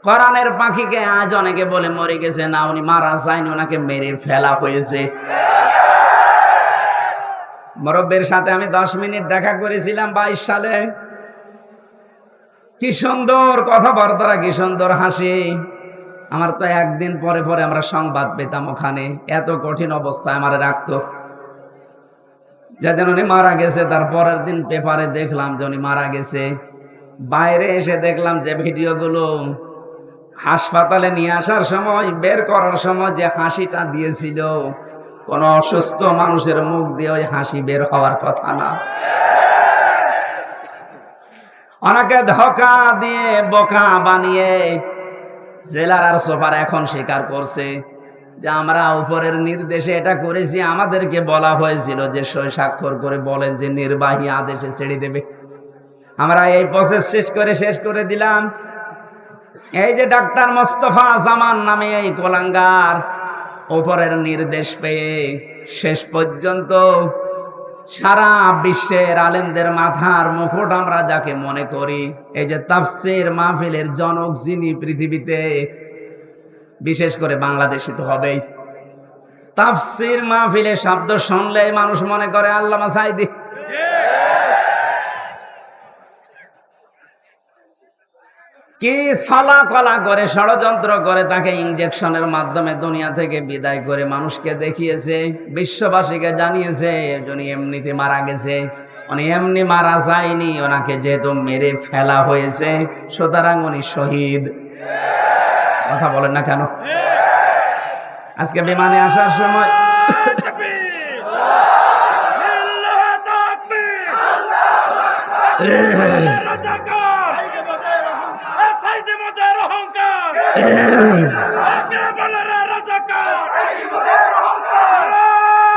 কোরআনের পাখিকে আজ অনেকে বলে মরে গেছে, না উনি মারা যায়নি, ওনাকে মেরে ফেলা হয়েছে। মুরব্বির সাথে আমি 10 মিনিট দেখা করেছিলাম 22 সালে। কি সুন্দর কথাবার্তা, কি সুন্দর হাসি। আমার তো একদিন পরে পরে আমরা সংবাদ পেতাম ওখানে, এত কঠিন অবস্থায় আমার রাখতো। যেদিন উনি মারা গেছে তার পরের দিন পেপারে দেখলাম যে উনি মারা গেছে। বাইরে এসে দেখলাম যে ভিডিওগুলো হাসপাতালে নিয়ে আসার সময়, বের করার সময় যে হাসিটা দিয়েছিল, কোন অসুস্থ মানুষের মুখ দিয়ে ওই হাসি বের হওয়ার কথা না। ওনাকে ধোঁকা দিয়ে বোকা বানিয়ে জেলার আর সুপার এখন স্বীকার করছে যে আমরা উপরের নির্দেশে এটা করেছি। আমাদেরকে বলা হয়েছিল যে সই স্বাক্ষর করে বলেন যে নির্বাহী আদেশে ছেড়ে দেবে। আমরা এই প্রসেস শেষ করে দিলাম। এই যে ডাক্তার মোস্তফা জামান নামে এই কোলাঙ্গার উপরের নির্দেশ পেয়ে শেষ পর্যন্ত সারা বিশ্বের আলেমদের মাথার মুকুট আমরা যাকে মনে করি, এই যে তাফসীর মাহফিলের জনক যিনি পৃথিবীতে, বিশেষ করে বাংলাদেশে তো হবেই। তাফসীর মাহফিলের শব্দ শুনলে মানুষ মনে করে আল্লামা সাঈদী। কি ছলা কলা করে ষড়যন্ত্র করে তাকে ইনজেকশনের মাধ্যমে দুনিয়া থেকে বিদায় করে মানুষকে দেখিয়েছে, বিশ্ববাসীকে জানিয়েছে উনি এমনিতে মারা গেছে। উনি এমনি মারা যায়নি, ওনাকে যেহেতু মেরে ফেলা হয়েছে সুতরাং উনি শহীদ। কথা বলেন না কেন? আজকে বিমানে আসার সময়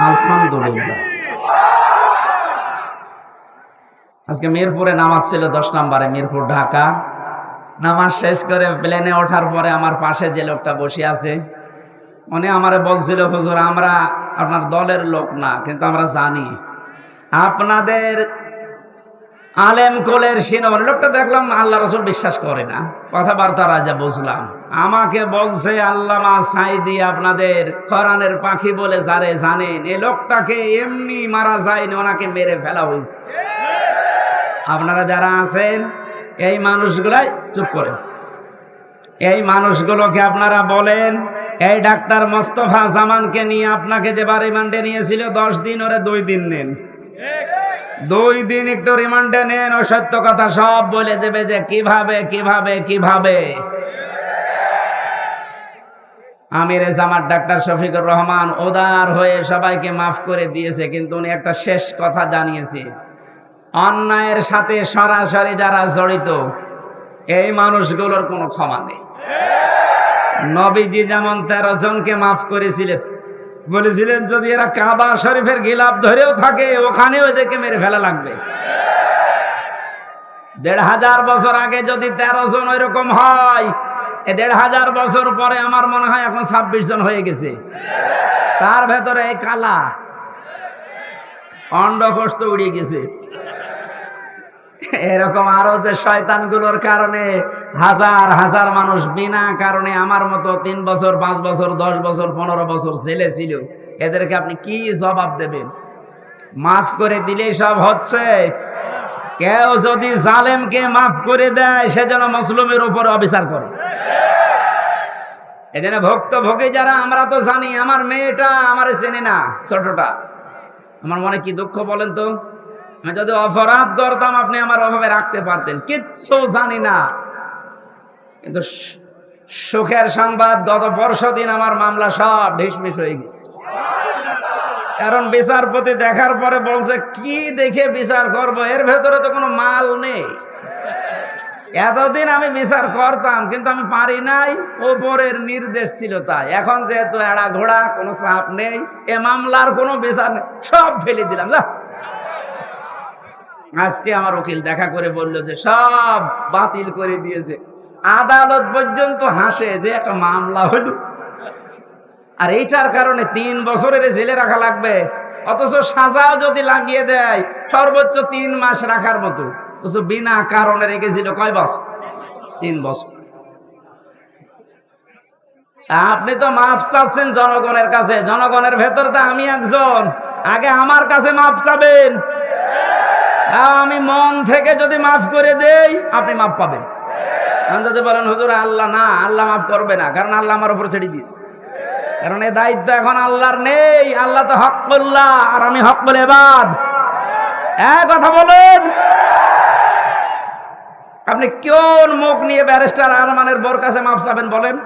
আলহামদুলিল্লাহ, আজকে মিরপুরে নামাজ ছিল 10 নম্বরে, মিরপুর ঢাকা। নামাজ শেষ করে প্লেনে ওঠার পরে আমার পাশে যে লোকটা বসে আছে উনি আমারে বলছিল, হুজুর আমরা আপনার দলের লোক না, কিন্তু আমরা জানি আপনাদের আলেম কোলের সিনবল। লোকটা দেখলাম আল্লাহ রাসূল বিশ্বাস করে না, কথাবার্তা রাজা বুঝলাম। আমাকে বলছে আল্লামা সাঈদী আপনাদের কোরআনের পাখি বলে যারে জানেন, এই লোকটাকে এমনি মারা যায়নি, ওনাকে মেরে ফেলা হয়েছে। আপনারা যারা আছেন এই মানুষগুলাই চুপ করেন, এই মানুষগুলোকে আপনারা বলেন এই ডাক্তার মোস্তফা জামানকে নিয়ে আপনাকে যে রিমান্ডে নিয়েছিল 10 দিন, ওরে 2 দিন নেন, 2 দিন একটু রিমান্ডে নেন। ও সত্য কথা সব বলে দেবে যে কিভাবে কিভাবে কিভাবে। আমিরে জামাত ডাক্তার শফিকুর রহমান উদার হয়ে সবাইকে মাফ করে দিয়েছে, কিন্তু উনি একটা শেষ কথা জানিয়েছে, অন্যায়ের সাথে সরাসরি যারা জড়িত এই মানুষগুলোর কোনো ক্ষমা নেই। নবীজি যেমন 13 জনকে মাফ করেছিলেন, বলেছিলেন যদি এরা কাবা শরীফের গিলাফ ধরেও থাকে ওখানেও এদেরকে মেরে ফেলা লাগবে। 1500 বছর আগে যদি 13 জন ওইরকম হয়, 1500 বছর পরে আমার মনে হয় এখন 26 জন হয়ে গেছে। তার ভেতরে এই কালা অন্ডকোষ তো উড়িয়ে গেছে। এরকম আরো যে শয়তানগুলোর কারণে হাজার হাজার মানুষ বিনা কারণে আমার মতো 3 বছর 5 বছর 10 বছর 15 বছর জেলে ছিল, এদেরকে আপনি কি জবাব দেবেন? মাফ করে দিলেই সব হচ্ছে? কেউ যদি জালেমকে মাফ করে দেয় সেজন্য মুসলিমের উপর অবিচার করে। এজন্য ভুক্তভোগী যারা, আমরা তো জানি, আমার মেয়েটা আমারে চেনে না, ছোটটা, আমার মনে কি দুঃখ বলেন তো। আমি যদি অপরাধ করতাম আপনি আমার অভাবে রাখতে পারতেন, কিচ্ছু জানি না। কিন্তু সুখের সংবাদ, গত পরশুদিন আমার মামলা সব ঢিসমিস হয়ে গেছে। কারণ বিচারপতি দেখার পরে বলছে কি দেখে বিচার করব, এর ভেতরে তো কোনো মাল নেই। এতদিন আমি বিচার করতাম কিন্তু আমি পারি নাই, ওপরের নির্দেশ ছিল তাই। এখন যেহেতু এড়া ঘোড়া, কোনো চাপ নেই, এ মামলার কোনো বিচার নেই, সব ফেলে দিলাম। আজকে আমার উকিল দেখা করে বলল যে সব বাতিল করে দিয়েছে। আদালত পর্যন্ত হাসে যে একটা মামলা হলো, আর এইটার কারণে 3 বছরের জেলে রাখা লাগবে, অথচ সাজা যদি লাগিয়ে দেয় সর্বোচ্চ 3 মাস রাখার মতো, অথচ বিনা কারণে রেখেছিল কয় বছর? 3 বছর। আপনি তো মাফ চাচ্ছেন জনগণের কাছে, জনগণের ভেতর তো আমি একজন, আগে আমার কাছে মাফ চাবেন। আমি মন থেকে যদি মাফ করে দেই আপনি মাফ পাবেন। আমি যদি বলেন হুজুর আল্লাহ না, আল্লাহ মাফ করবে না, কারণ আল্লাহ আমার উপর ছেড়ে দিয়েছে, কারণ এই দায়িত্ব এখন আল্লাহর নেই। আল্লাহ তো হক্কুল্লাহ আর আমি হক্কুল ইবাদ। কথা বলেন, আপনি কোন মুখ নিয়ে ব্যারিস্টার আরমানের বোর কাছে মাফ চাবেন বলেন?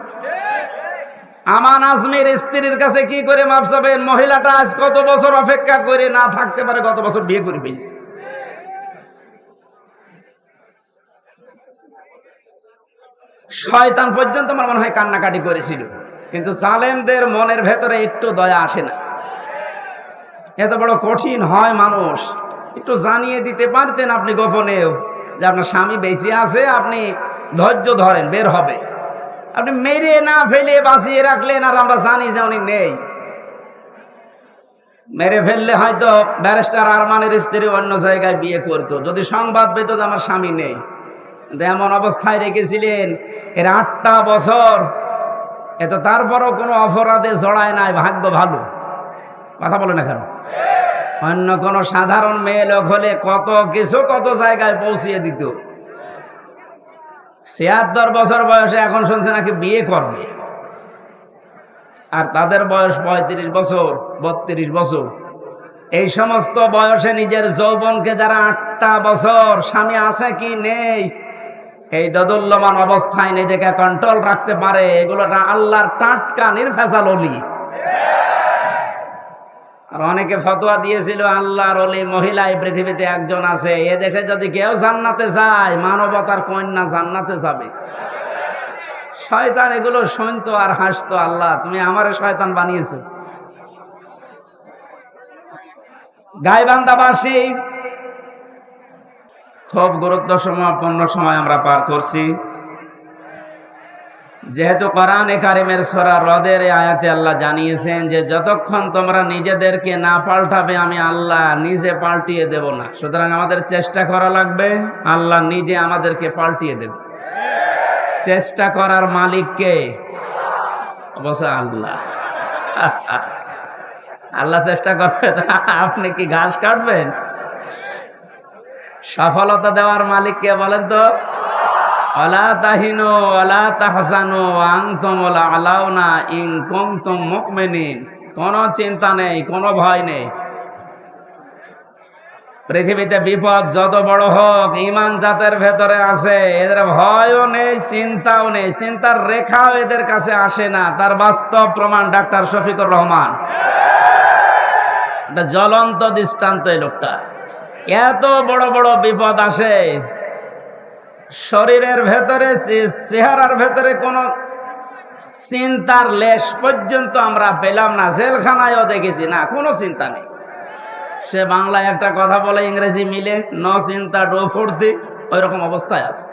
আমান আজমির স্ত্রীর কাছে কি করে মাফ চাবেন? মহিলাটা আজ কত বছর অপেক্ষা করে না থাকতে পারে, কত বছর বিয়ে করে ফেলছে। শয়তান পর্যন্ত আমার মনে হয় কান্নাকাটি করেছিল, কিন্তু জালেমদের মনের ভেতরে একটু দয়া আসে না। এত বড় কঠিন হয় মানুষ, একটু জানিয়ে দিতে পারতেন আপনি গোপনেও যে আপনার স্বামী বেঁচে আছে, আপনি ধৈর্য ধরেন, বের হবে। আপনি মেরে না ফেলে বাঁচিয়ে রাখলেন, আর আমরা জানি যে উনি নেই। মেরে ফেললে হয়তো ব্যারিস্টার আরমানের স্ত্রী অন্য জায়গায় বিয়ে করতো, যদি সংবাদ পেত যে আমার স্বামী নেই। কিন্তু এমন অবস্থায় রেখেছিলেন এর 8টা বছর, এত তারপরও কোনো অপরাধে জড়ায় নাই, ভাগ্য ভালো। কথা বলে না কেন? অন্য কোনো সাধারণ মেয়ে লোক হলে কত কিছু কত জায়গায় পৌঁছিয়ে দিত। ৭৬ বছর বয়সে এখন শুনছে নাকি বিয়ে করবে, আর তাদের বয়স 35 বছর 32 বছর। এই সমস্ত বয়সে নিজের যৌবনকে যারা 8টা বছর স্বামী আছে কি নেই এই দোদুল্যমান অবস্থায় নিজেকে কন্ট্রোল রাখতে পারে, এগুলো আল্লাহর টাটকা নির্ভেজাল ওলি। আর অনেকে ফতোয়া দিয়েছিল আল্লাহর ওলি মহিলা এই পৃথিবীতে একজন আছে, এ দেশে যদি কেউ জান্নাতে যায় মানবতার কন্যা জান্নাতে যাবে। শয়তান এগুলো শুনতো আর হাসতো, আল্লাহ তুমি আমারে শয়তান বানিয়েছো। গাইবান্ধাবাসী খুব গুরুত্বপূর্ণ সময় আমরা পার করছি, যেহেতু কোরআনে কারিমের সূরা রদের আয়াতে আল্লাহ জানিয়েছেন যে যতক্ষণ তোমরা নিজেদেরকে না পাল্টাবে আমি আল্লাহ নিজে পাল্টিয়ে দেব না। সুতরাং আমাদের চেষ্টা করা লাগবে, আল্লাহ নিজে আমাদেরকে পাল্টিয়ে দেবে। চেষ্টা করার মালিক কে? অবশ্যই আল্লাহ। আল্লাহ চেষ্টা করবে, আপনি কি ঘাস কাটবেন? সফলতা দেওয়ার মালিক কে বলেন তো? ওয়ালা তাহিনু ওয়ালা তাহজানু ওয়া আনতুমুল আলাউনা ইন কুনতুম মুমিনিন। কোনো চিন্তা নেই, কোনো ভয় নেই। পৃথিবীতে বিপদ যত বড় হোক, ঈমান যাদের ভেতরে আছে এদের ভয়ও নেই, চিন্তাও নেই, চিন্তার রেখাও এদের কাছে আসে না। তার বাস্তব প্রমাণ ডাক্তার শফিকুর রহমান, একটা জ্বলন্ত দৃষ্টান্ত। এই লোকটা, এত বড় বড় বিপদ আসে, শরীরের ভেতরে চেহারার ভেতরে কোনো চিন্তার লেশ পর্যন্ত আমরা পেলাম না। জেলখানায়ও দেখেছি না, কোনো চিন্তা নেই। সে বাংলায় একটা কথা বলে, ইংরেজি মিলে নো চিন্তা ডো ফুর্তি, ওই রকম অবস্থায় আছে।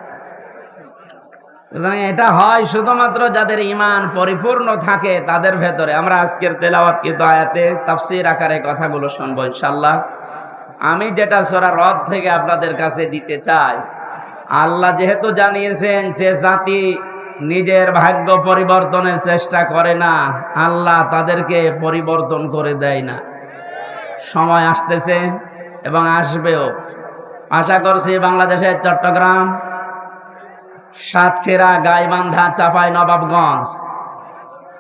এটা হয় শুধুমাত্র যাদের ঈমান পরিপূর্ণ থাকে তাদের ভেতরে। আমরা আজকের তেলাওয়াতকৃত আয়াতে তাফসীর আকারে কথাগুলো শুনবো ইনশাআল্লাহ। আমি যেটা সূরা রদ থেকে আপনাদের কাছে দিতে চাই, আল্লাহ যেহেতু জানিয়েছেন যে জাতি নিজের ভাগ্য পরিবর্তনের চেষ্টা করে না, আল্লাহ তাদেরকে পরিবর্তন করে দেয় না। সময় আসতেছে এবং আসবেও। আশা করছি বাংলাদেশের চট্টগ্রাম, সাতক্ষীরা, গাইবান্ধা, চাঁপাই নবাবগঞ্জ,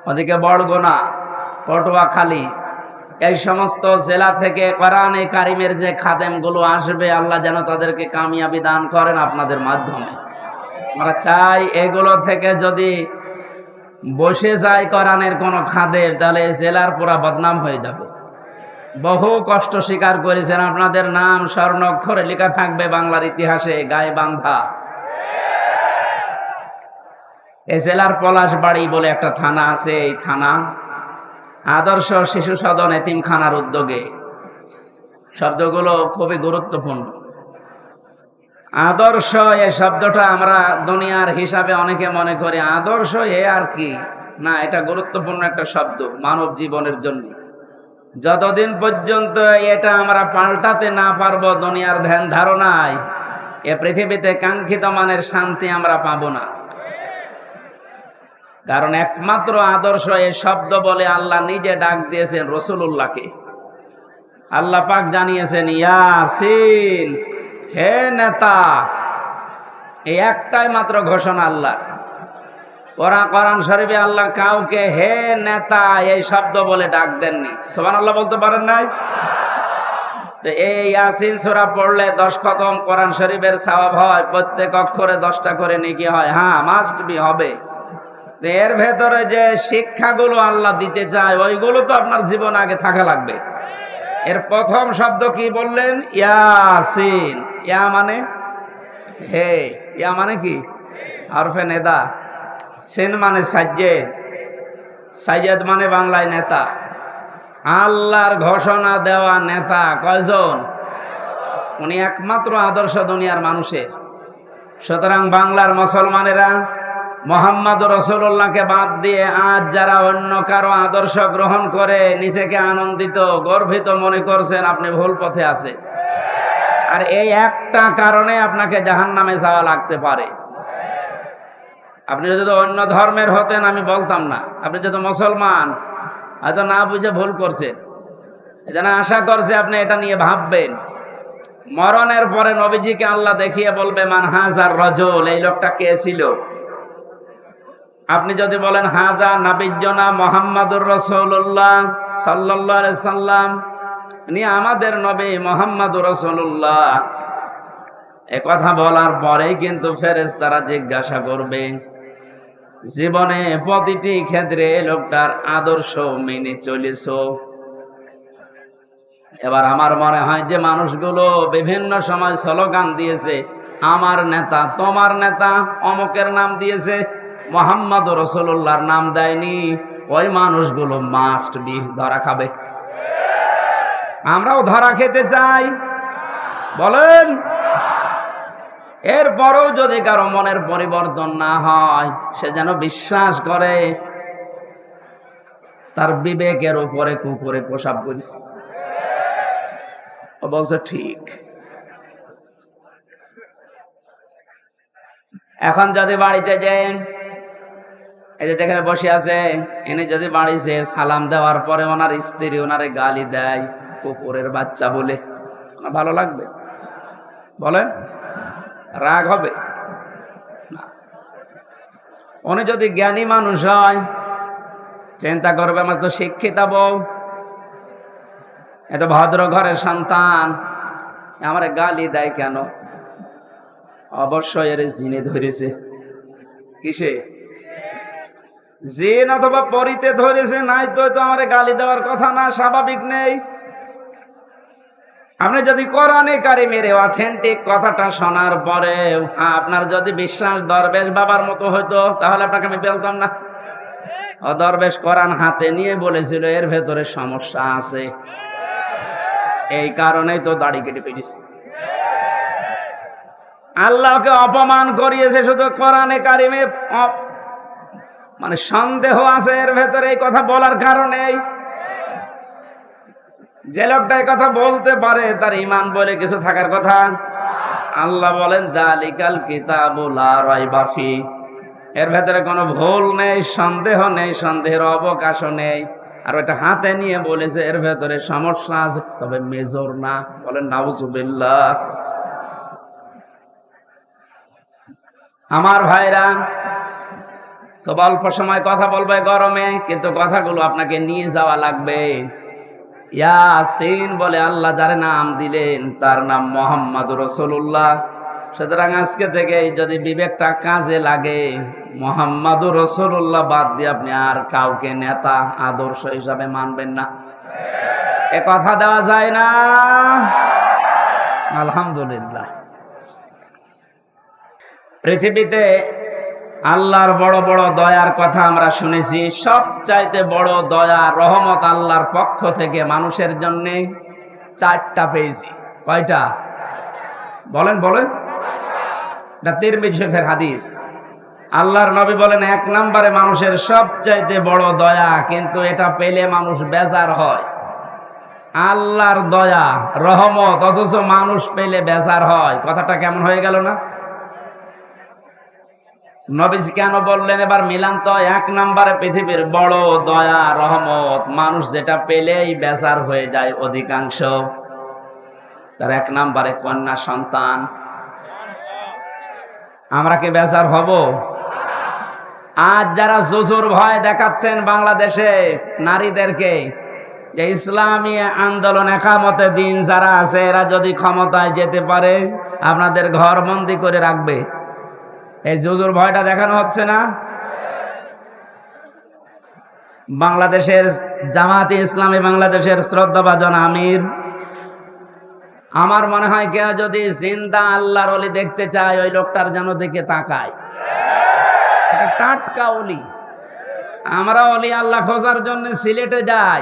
ওদিকে বরগুনা, পটুয়াখালী, এই সমস্ত জেলা থেকে কোরআনে কারিমের যে খাদেমগুলো আসবে, আল্লাহ যেন তাদেরকে কামিয়াবি দান করেন আপনাদের মাধ্যমে। আমরা চাই এগুলো থেকে যদি বসে যায় কোরআনের কোনো খাদেম, তাহলে জেলার পুরা বদনাম হয়ে যাবে। বহু কষ্ট স্বীকার করেছেন, আপনাদের নাম স্বর্ণ অক্ষরে লেখা থাকবে বাংলার ইতিহাসে। গাইবান্ধা, এই জেলার পলাশবাড়ি বলে একটা থানা আছে, এই থানা আদর্শ শিশু সদন এতিমখানার উদ্যোগে। শব্দগুলো খুবই গুরুত্বপূর্ণ। আদর্শ এই শব্দটা আমরা দুনিয়ার হিসাবে অনেকে মনে করি আদর্শ এ আর কি না, এটা গুরুত্বপূর্ণ একটা শব্দ মানব জীবনের জন্য। যতদিন পর্যন্ত এটা আমরা পাল্টাতে না পারবো দুনিয়ার ধ্যান ধারণায়, এ পৃথিবীতে কাঙ্ক্ষিত মানের শান্তি আমরা পাবো না। কারণ একমাত্র আদর্শ এই শব্দ বলে আল্লাহ নিজে ডাক দিয়েছেন রাসূলুল্লাহকে। আল্লাহ পাক জানিয়েছেন ইয়াসিন, হে নেতা। এই একটাই মাত্র ঘোষণা আল্লাহ। কোরআন শরীফে আল্লাহ কাউকে হে নেতা এই শব্দ বলে ডাক দেননি। সুবহানাল্লাহ বলতে পারেন নাই? এই ইয়াসিন সূরা পড়লে 10 খতম কোরআন শরীফের সওয়াব হয়, প্রত্যেক অক্ষরে 10টা করে নেকি হয়। হ্যাঁ, মাস্ট বি হবে। এর ভেতরে যে শিক্ষাগুলো আল্লাহ দিতে চায় ওইগুলো তো আপনার জীবন আগে থাকা লাগবে। এর প্রথম শব্দ কি বললেন? ইয়াসিন। ইয়া মানে হে, ইয়া মানে কি? হরফে নেদা। সিন মানে সাজ্জেদ, সাজ্জেদ মানে বাংলায় নেতা। আল্লাহর ঘোষণা দেওয়া নেতা কয়জন? উনি একমাত্র আদর্শ দুনিয়ার মানুষের। সুতরাং বাংলার মুসলমানেরা মুহাম্মদ রাসূলুল্লাহকে বাদ দিয়ে আজ যারা অন্য কারো আদর্শ গ্রহণ করে নিজেকে আনন্দিত গর্বিত মনে করছেন, আপনি ভুল পথে আছে। আর এই একটা কারণে আপনাকে জাহান্নামে যাওয়া লাগতে পারে। আপনি যদি অন্য ধর্মের হতেন আমি বলতাম না, আপনি যদি মুসলমান হয়তো না বুঝে ভুল করছেন। এজন্য আশা করছে আপনি এটা নিয়ে ভাববেন। মরণের পরে নবীজিকে আল্লাহ দেখিয়ে বলবে মান হাজার রাজুল, এই লোকটা কে ছিল? আপনি যদি বলেন হাজা নাবিয়্যুনা মুহাম্মাদুর রাসূলুল্লাহ সাল্লাল্লাহু আলাইহি সাল্লাম, ইনি আমাদের নবী মুহাম্মাদুর রাসূলুল্লাহ, এ কথা বলার পরেই কিন্তু ফেরেশতারা জিজ্ঞাসা করবে জীবনে প্রতিটি ক্ষেত্রে লোকটার আদর্শ মেনে চলেছো? এবার আমার মনে হয় যে মানুষগুলো বিভিন্ন সময় স্লোগান দিয়েছে, আমার নেতা, তোমার নেতা, অমুকের নাম দিয়েছে, মুহাম্মদ রাসূলুল্লাহর নাম দেয়নি, ওই মানুষগুলো মাস্ট বি ধরা খাবে। আমরাও ধরা খেতে চাই, বলেন? এরপরও যদি কারো মনের পরিবর্তন না হয়, সে যেন বিশ্বাস করে তার বিবেকের উপরে কুকুরে প্রসাব করেছে। ও বলছে ঠিক। এখন যদি বাড়িতে যান, এই যে যেখানে বসে আছে এনে যদি বাড়িতে সালাম দেওয়ার পরে ওনার স্ত্রী ওনারে গালি দেয় কুকুরের বাচ্চা বলে, ভালো লাগবে? বলেন? রাগ হবে না। উনি যদি জ্ঞানী মানুষ হয় চিন্তা করবে আমার তো শিক্ষিত বউ, এত ভদ্র ঘরের সন্তান, আমারে গালি দেয় কেন? অবশ্যই এর জিনে ধরেছে। কিসে? জিন অথবা পরিতে ধরেছে, নাই তো আমারে গালি দেওয়ার কথা না, স্বাভাবিক নেই। আপনি যদি কোরআনে কারিমের অথেন্টিক কথাটা শোনার পরে আপনার যদি বিশ্বাস দরবেশ বাবার মতো হতো, তাহলে আপনাকে আমি বলতাম না। ও দরবেশ কোরআন হাতে নিয়ে বলেছিল এর ভেতরে সমস্যা আছে, এই কারণেই তো দাড়ি কেটে ফেলেছে। আল্লাহকে অপমান করিয়েছে শুধু কোরআনে কারিমে, মানে সন্দেহ আছে এর ভেতরে এই কথা বলার কারণেই। যে লোকটা এই কথা বলতে পারে তার ঈমান বলে কিছু থাকার কথা। আল্লাহ বলেন যালিকাল কিতাবু লা রাইবা ফি, এর ভেতরে কোনো ভুল নেই, সন্দেহ নেই, সন্দেহের অবকাশও নেই। আর ওটা হাতে নিয়ে বলেছে এর ভেতরে সমস্যা আছে, তবে মেজর না। বলেন নাউজুবিল্লাহ। আমার ভাইরা, খুব অল্প সময় কথা বলবে গরমে, কিন্তু কথাগুলো আপনাকে নিয়ে যাওয়া লাগবে। ইয়াসিন বলে আল্লাহ যার নাম দিলেন তার নাম মুহাম্মদুর রাসূলুল্লাহ। সুতরাং আজকে থেকে যদি বিবেকটা কাজে লাগে, মুহাম্মদুর রাসূলুল্লাহ বাদ দিয়ে আপনি আর কাউকে নেতা আদর্শ হিসাবে মানবেন না। এ কথা দেওয়া যায় না? আলহামদুলিল্লাহ। পৃথিবীতে আল্লাহর বড় বড় দয়ার কথা আমরা শুনেছি। সবচাইতে বড় দয়া রহমত আল্লাহর পক্ষ থেকে মানুষের জন্য 4টা পেয়েছি। কয়টা? বলেন বলেন। এটা তিরমিজি শরীফের হাদিস। আল্লাহর নবী বলেন 1 নম্বরে মানুষের সবচাইতে বড় দয়া, কিন্তু এটা পেলে মানুষ বেজার হয়। আল্লাহর দয়া রহমত, অথচ মানুষ পেলে বেজার হয়। কথাটা কেমন হয়ে গেল না? নবীজি কেন বললেন এবার মিলান তো? এক নম্বরে পৃথিবীর বড় দয়া রহমত, মানুষ যেটা পেলেই বেজার হয়ে যায় অধিকাংশ, তার এক নম্বরে কন্যা সন্তান। আমরা কি বেজার হব? আজ যারা জুজুর ভয় দেখাচ্ছেন বাংলাদেশে নারীদেরকে, যে ইসলামী আন্দোলন একামতে দিন যারা আছে, এরা যদি ক্ষমতায় যেতে পারে আপনাদের ঘর বন্দি করে রাখবে, এই জুজুর ভয়টা দেখানো হচ্ছে না? বাংলাদেশের জামাতে ইসলামী বাংলাদেশের শ্রদ্ধাভাজন আমির, আমার মনে হয় কেউ যদি জিন্দা আল্লাহর ওলি দেখতে চায়, ওই লোকটার যেন দিকে তাকায়। টাটকা ওলি। আমরা ওলি আল্লাহ খোঁজার জন্য সিলেটে যাই,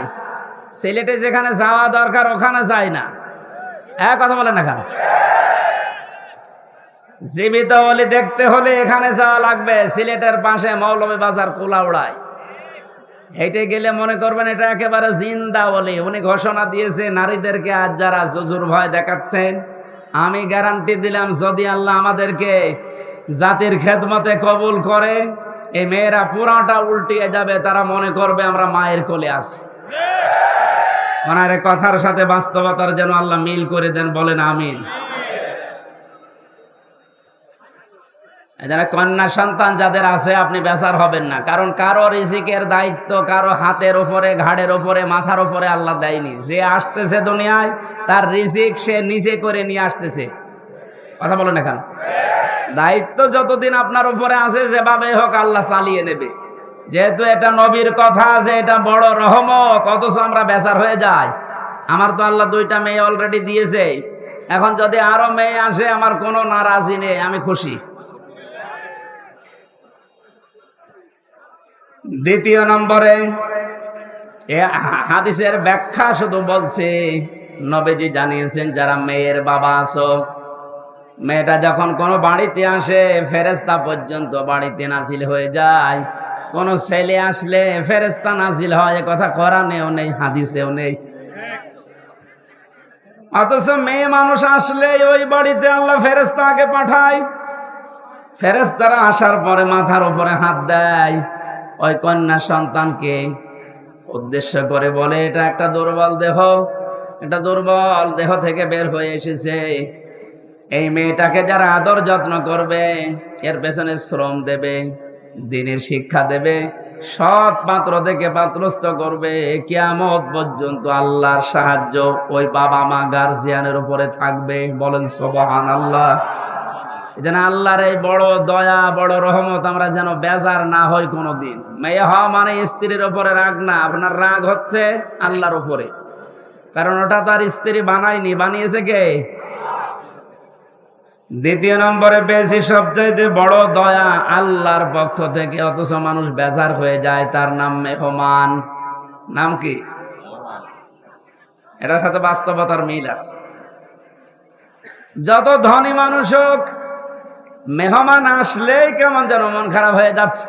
সিলেটে যেখানে যাওয়া দরকার ওখানে যাই না। এক কথা বলেন না কেন? জীবিত ওলি দেখতে হলে এখানে যাওয়া লাগবে, সিলেটের পাশে মৌলভী বাজার কুলাউড়ায়। হেঁটে গেলে মনে করবেন এটা একেবারে জিন্দা ওলি। উনি ঘোষণা দিয়েছে নারীদেরকে, আজ যারা জুজুর ভয় দেখাচ্ছেন, আমি গ্যারান্টি দিলাম যদি আল্লাহ আমাদেরকে জাতির খেদমতে কবুল করে, এই মেয়েরা পুরাটা উল্টিয়ে যাবে, তারা মনে করবে আমরা মায়ের কোলে আছি। ওনার কথার সাথে বাস্তবতার যেন আল্লাহ মিল করে দেন, বলেন আমিন। যারা কন্যা সন্তান যাদের আছে, আপনি বেজার হবেন না, কারণ কারো রিজিকের দায়িত্ব কারো হাতের ওপরে, ঘাড়ের ওপরে, মাথার ওপরে আল্লাহ দেয়নি। যে আসতেছে দুনিয়ায় তার রিজিক সে নিজে করে নিয়ে আসতেছে। কথা বলেন এখানে, দায়িত্ব যতদিন আপনার উপরে আছে যেভাবে হোক আল্লাহ চালিয়ে নেবে। যেহেতু এটা নবীর কথা, যে এটা বড় রহমত, অথচ আমরা বেজার হয়ে যাই। আমার তো আল্লাহ 2টা মেয়ে অলরেডি দিয়েছে, এখন যদি আরো মেয়ে আসে আমার কোনো নারাজি নেই, আমি খুশি। দ্বিতীয় নম্বরে হাদিসের ব্যাখ্যা শুধু বলছে, নবীজি জানিয়েছেন যারা মেয়ের বাবা আছো, মেয়েটা যখন কোনো বাড়িতে আসে ফেরেশতা পর্যন্ত বাড়িতে নাজিল হয়ে যায়। কোন ছেলে আসলে ফেরেশতা নাজিল হয়, কথা কোরআনেও নেই, হাদিসেও নেই। অথচ মেয়ে মানুষ আসলে ওই বাড়িতে আল্লাহ ফেরেশতা আগে পাঠায়। ফেরেশতারা আসার পরে মাথার উপরে হাত দেয়, ওই কন্যা সন্তানকে উদ্দেশ্য করে বলে এটা একটা দুর্বল দেহ, এটা দুর্বল দেহ থেকে বের হয়ে এসেছে। এই মেয়েটাকে যারা আদর যত্ন করবে, এর পেছনে শ্রম দেবে, দ্বীনের শিক্ষা দেবে, সৎ পাত্র থেকে পাত্রস্থ করবে, কিয়ামত পর্যন্ত আল্লাহর সাহায্য ওই বাবা মা গার্জিয়ানের উপরে থাকবে। বলেন সুবহানাল্লাহ। যেন আল্লাহর এই বড় দয়া, বড় রহমত আমরা যেন বেজার না হই কোনোদিন। মেয়ে হওয়া মানে স্ত্রীর উপরে রাগ না, আপনার রাগ হচ্ছে আল্লাহর উপরে, কারণ ওটা তো আর স্ত্রী বানায়নি, বানিয়েছে কে? দ্বিতীয় নম্বরে বেশি সবচাইতে বড় দয়া আল্লাহর পক্ষ থেকে, অথচ মানুষ বেজার হয়ে যায়, তার নাম মেহমান। নাম কি? এটার সাথে বাস্তবতার মিল আছে। যত ধনী মানুষ হোক, মেহমান আসলেই কেমন যেন মন খারাপ হয়ে যাচ্ছে।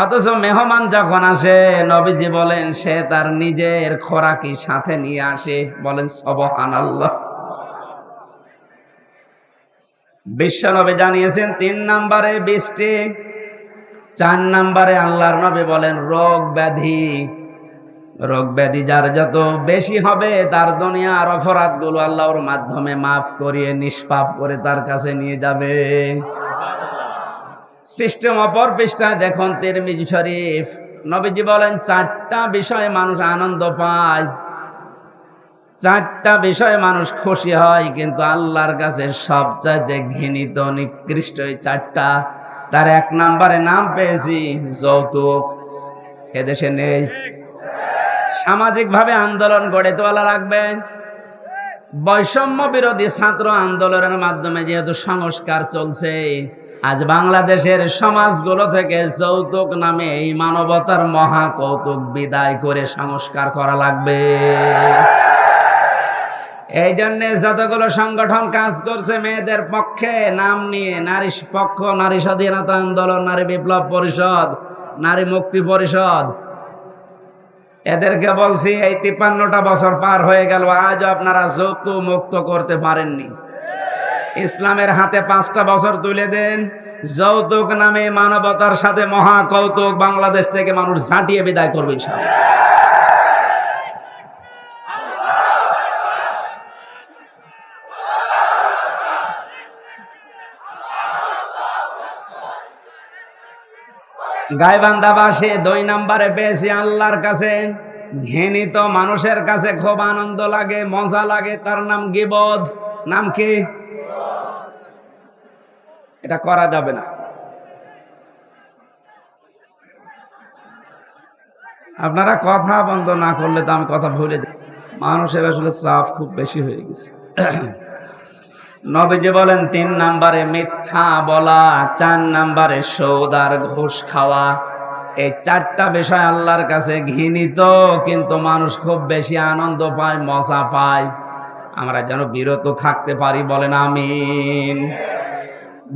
অথচ মেহমান যখন আসে, নবীজি বলেন সে তার নিজের খোরাকি সাথে নিয়ে আসে। বলেন সুবহানাল্লাহ। বিশ্ব নবী জানিয়েছেন 3 নম্বরে বৃষ্টি, 4 নম্বরে আল্লাহর নবী বলেন রোগ ব্যাধি। রোগ ব্যাধি যার যত বেশি হবে, তার দুনিয়ার অপরাধগুলো আল্লাহর মাধ্যমে মাফ করিয়ে নিষ্পাপ করে তার কাছে নিয়ে যাবে। সিস্টেম অপর পৃষ্ঠায় দেখুন তিরমিজি শরীফ, নবীজি বলেন 4টা বিষয়ে মানুষ আনন্দ পায়, 4টা বিষয়ে মানুষ খুশি হয়, কিন্তু আল্লাহর কাছে সবচাইতে ঘৃণিত নিকৃষ্ট এই 4টা। তার 1 নম্বরে নাম পেয়েছি যৌতুক। এদেশে নেই। সামাজিকভাবে আন্দোলন গড়ে তোলা লাগবে। বৈষম্য বিরোধী ছাত্র আন্দোলনের মাধ্যমে যেহেতু সংস্কার চলছে, আজ বাংলাদেশের সমাজগুলো থেকে যৌতুক নামে এই মানবতার মহা কৌতুক বিদায় করে সংস্কার করা লাগবে। এই জন্যে যতগুলো সংগঠন কাজ করছে মেয়েদের পক্ষে নাম নিয়ে, নারী পক্ষ, নারী স্বাধীনতা আন্দোলন, নারী বিপ্লব পরিষদ, নারী মুক্তি পরিষদ, এদেরকে বলছি এই 53টা বছর পার হয়ে গেল, আজও আপনারা যৌতুক মুক্ত করতে পারেননি। ইসলামের হাতে 5টা বছর তুলে দেন, যৌতুক নামে মানবতার সাথে মহা কৌতুক বাংলাদেশ থেকে মানুষ ঝাঁটিয়ে বিদায় করবে ইনশাআল্লাহ। গাইবান্ধাবাসী 2 নম্বরে পেয়েছি আল্লাহর কাছে ঘৃণিত মানুষের কাছে খুব আনন্দ লাগে, মজা লাগে, তার নাম গীবত। নাম কি? এটা করা যাবে না। আপনারা কথা বন্ধ না করলে তো আমি কথা ভুলে যাই। মানুষের আসলে চাপ খুব বেশি হয়ে গেছে। নবীজি বলেন 3 নম্বরে মিথ্যা বলা, 4 নম্বরে সুদ আর ঘুষ খাওয়া। এই 4টা বিষয় আল্লাহর কাছে ঘৃণিত, কিন্তু মানুষ খুব বেশি আনন্দ পায়, মজা পায়। আমরা যেন বিরত থাকতে পারি, বলেন আমিন।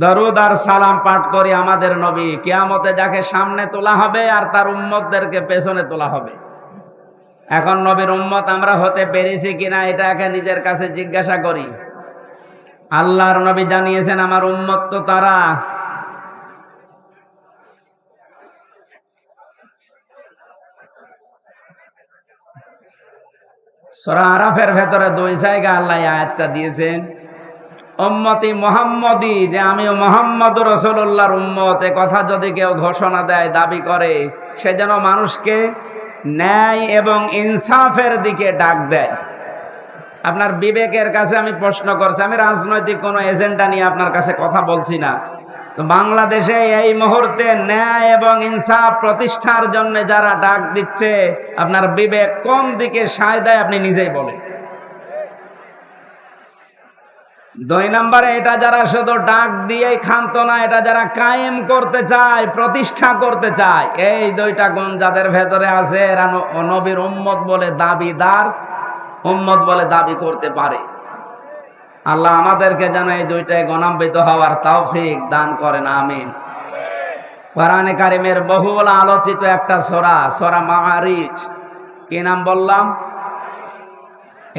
দরুদ আর সালাম পাঠ করি আমাদের নবী। কিয়ামতে যাকে সামনে তোলা হবে আর তার উম্মতদেরকে পেছনে তোলা হবে। এখন নবীর উম্মত আমরা হতে পেরেছি কিনা এটাকে নিজের কাছে জিজ্ঞাসা করি। আল্লাহর নবী জানিয়েছেন আমার উম্মত তো তারা। সূরা আরাফের ভেতরে 2 জায়গায় আল্লাহ আয়াতটা দিয়েছেন, উম্মতি মুহাম্মদি, যে আমিও মুহাম্মদ রাসূলুল্লাহর উম্মত। এ কথা যদি কেউ ঘোষণা দেয়, দাবি করে, সে যেন মানুষকে ন্যায় এবং ইনসাফের দিকে ডাক দেয়। আপনার বিবেকের কাছে আমি প্রশ্ন করছি, আমি রাজনৈতিক কোনো এজেন্ডা নিয়ে আপনার কাছে কথা বলছি না। তো বাংলাদেশে এই মুহূর্তে ন্যায় এবং ইনসাফ প্রতিষ্ঠার জন্য যারা ডাক দিচ্ছে, আপনার বিবেক কোন দিকে সায় দেয় আপনি নিজেই বলেন। 2 নম্বরে এটা যারা শুধু ডাক দিয়েই ক্ষান্ত না, এটা যারা কায়েম করতে চায়, প্রতিষ্ঠা করতে চায়, এই 2টা গুণ যাদের ভেতরে আছে এরা নবীর উম্মত বলে দাবিদার, উম্মত বলে দাবি করতে পারে। আল্লাহ আমাদেরকে যেন এই 2টায় গণান্বিত হওয়ার তৌফিক দান করেন, আমিন। কোরআনে কারিমের বহুল আলোচিত একটা সূরা, সূরা মাআরিজ। কি নাম বললাম?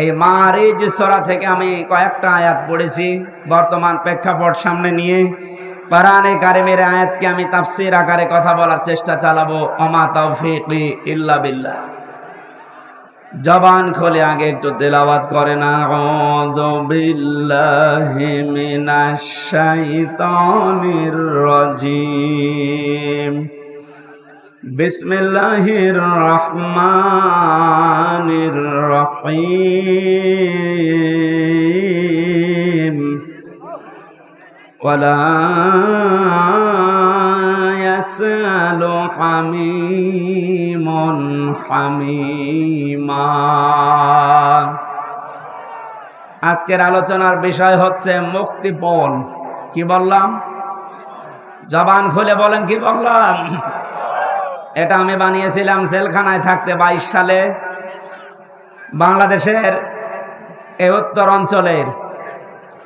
এই মাআরিজ সূরা থেকে আমি কয়েকটা আয়াত পড়েছি বর্তমান প্রেক্ষাপট সামনে নিয়ে। কোরআনে কারিমের আয়াতকে আমি তাফসীর আকারে কথা বলার চেষ্টা চালাবো। ওমা তাওফীকি ইল্লা বিল্লাহ। জবান খুলে আগে একটু তেলাওয়াত করেন, আউযু বিল্লাহি মিনাশ শাইতানির রাজীম, বিসমিল্লাহির রহমানির রহিম, ওয়ালা ইয়াসআলু হামীমুন হামীমা। আজকের আলোচনার বিষয় হচ্ছে মুক্তিপণ। কি বললাম? জবান খুলে বলেন, কি বললাম? এটা আমি বানিয়েছিলাম জেলখানায় থাকতে 22 সালে। বাংলাদেশের এই উত্তর অঞ্চলের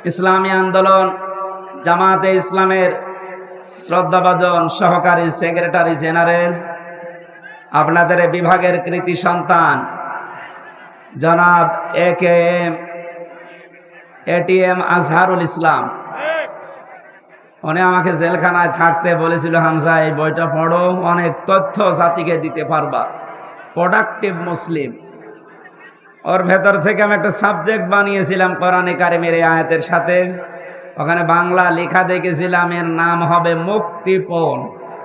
ইসলামী আন্দোলন জামাতে ইসলামের শ্রদ্ধাভাজন সহকারী সেক্রেটারি জেনারেল, আপনাদের বিভাগের কৃতি সন্তান জনাব এটিএম আজহারুল ইসলাম, উনি আমাকে জেলখানায় থাকতে বলেছিল, হামজা এই বইটা পড়ো, অনেক তথ্য জাতিকে দিতে পারবা, প্রোডাক্টিভ মুসলিম। ওর ভেতর থেকে আমি একটা সাবজেক্ট বানিয়েছিলাম কোরআনে কারিমের এই আয়াতের সাথে। ওখানে বাংলা লেখা দেখেছিলাম, এর নাম হবে মুক্তিপণ।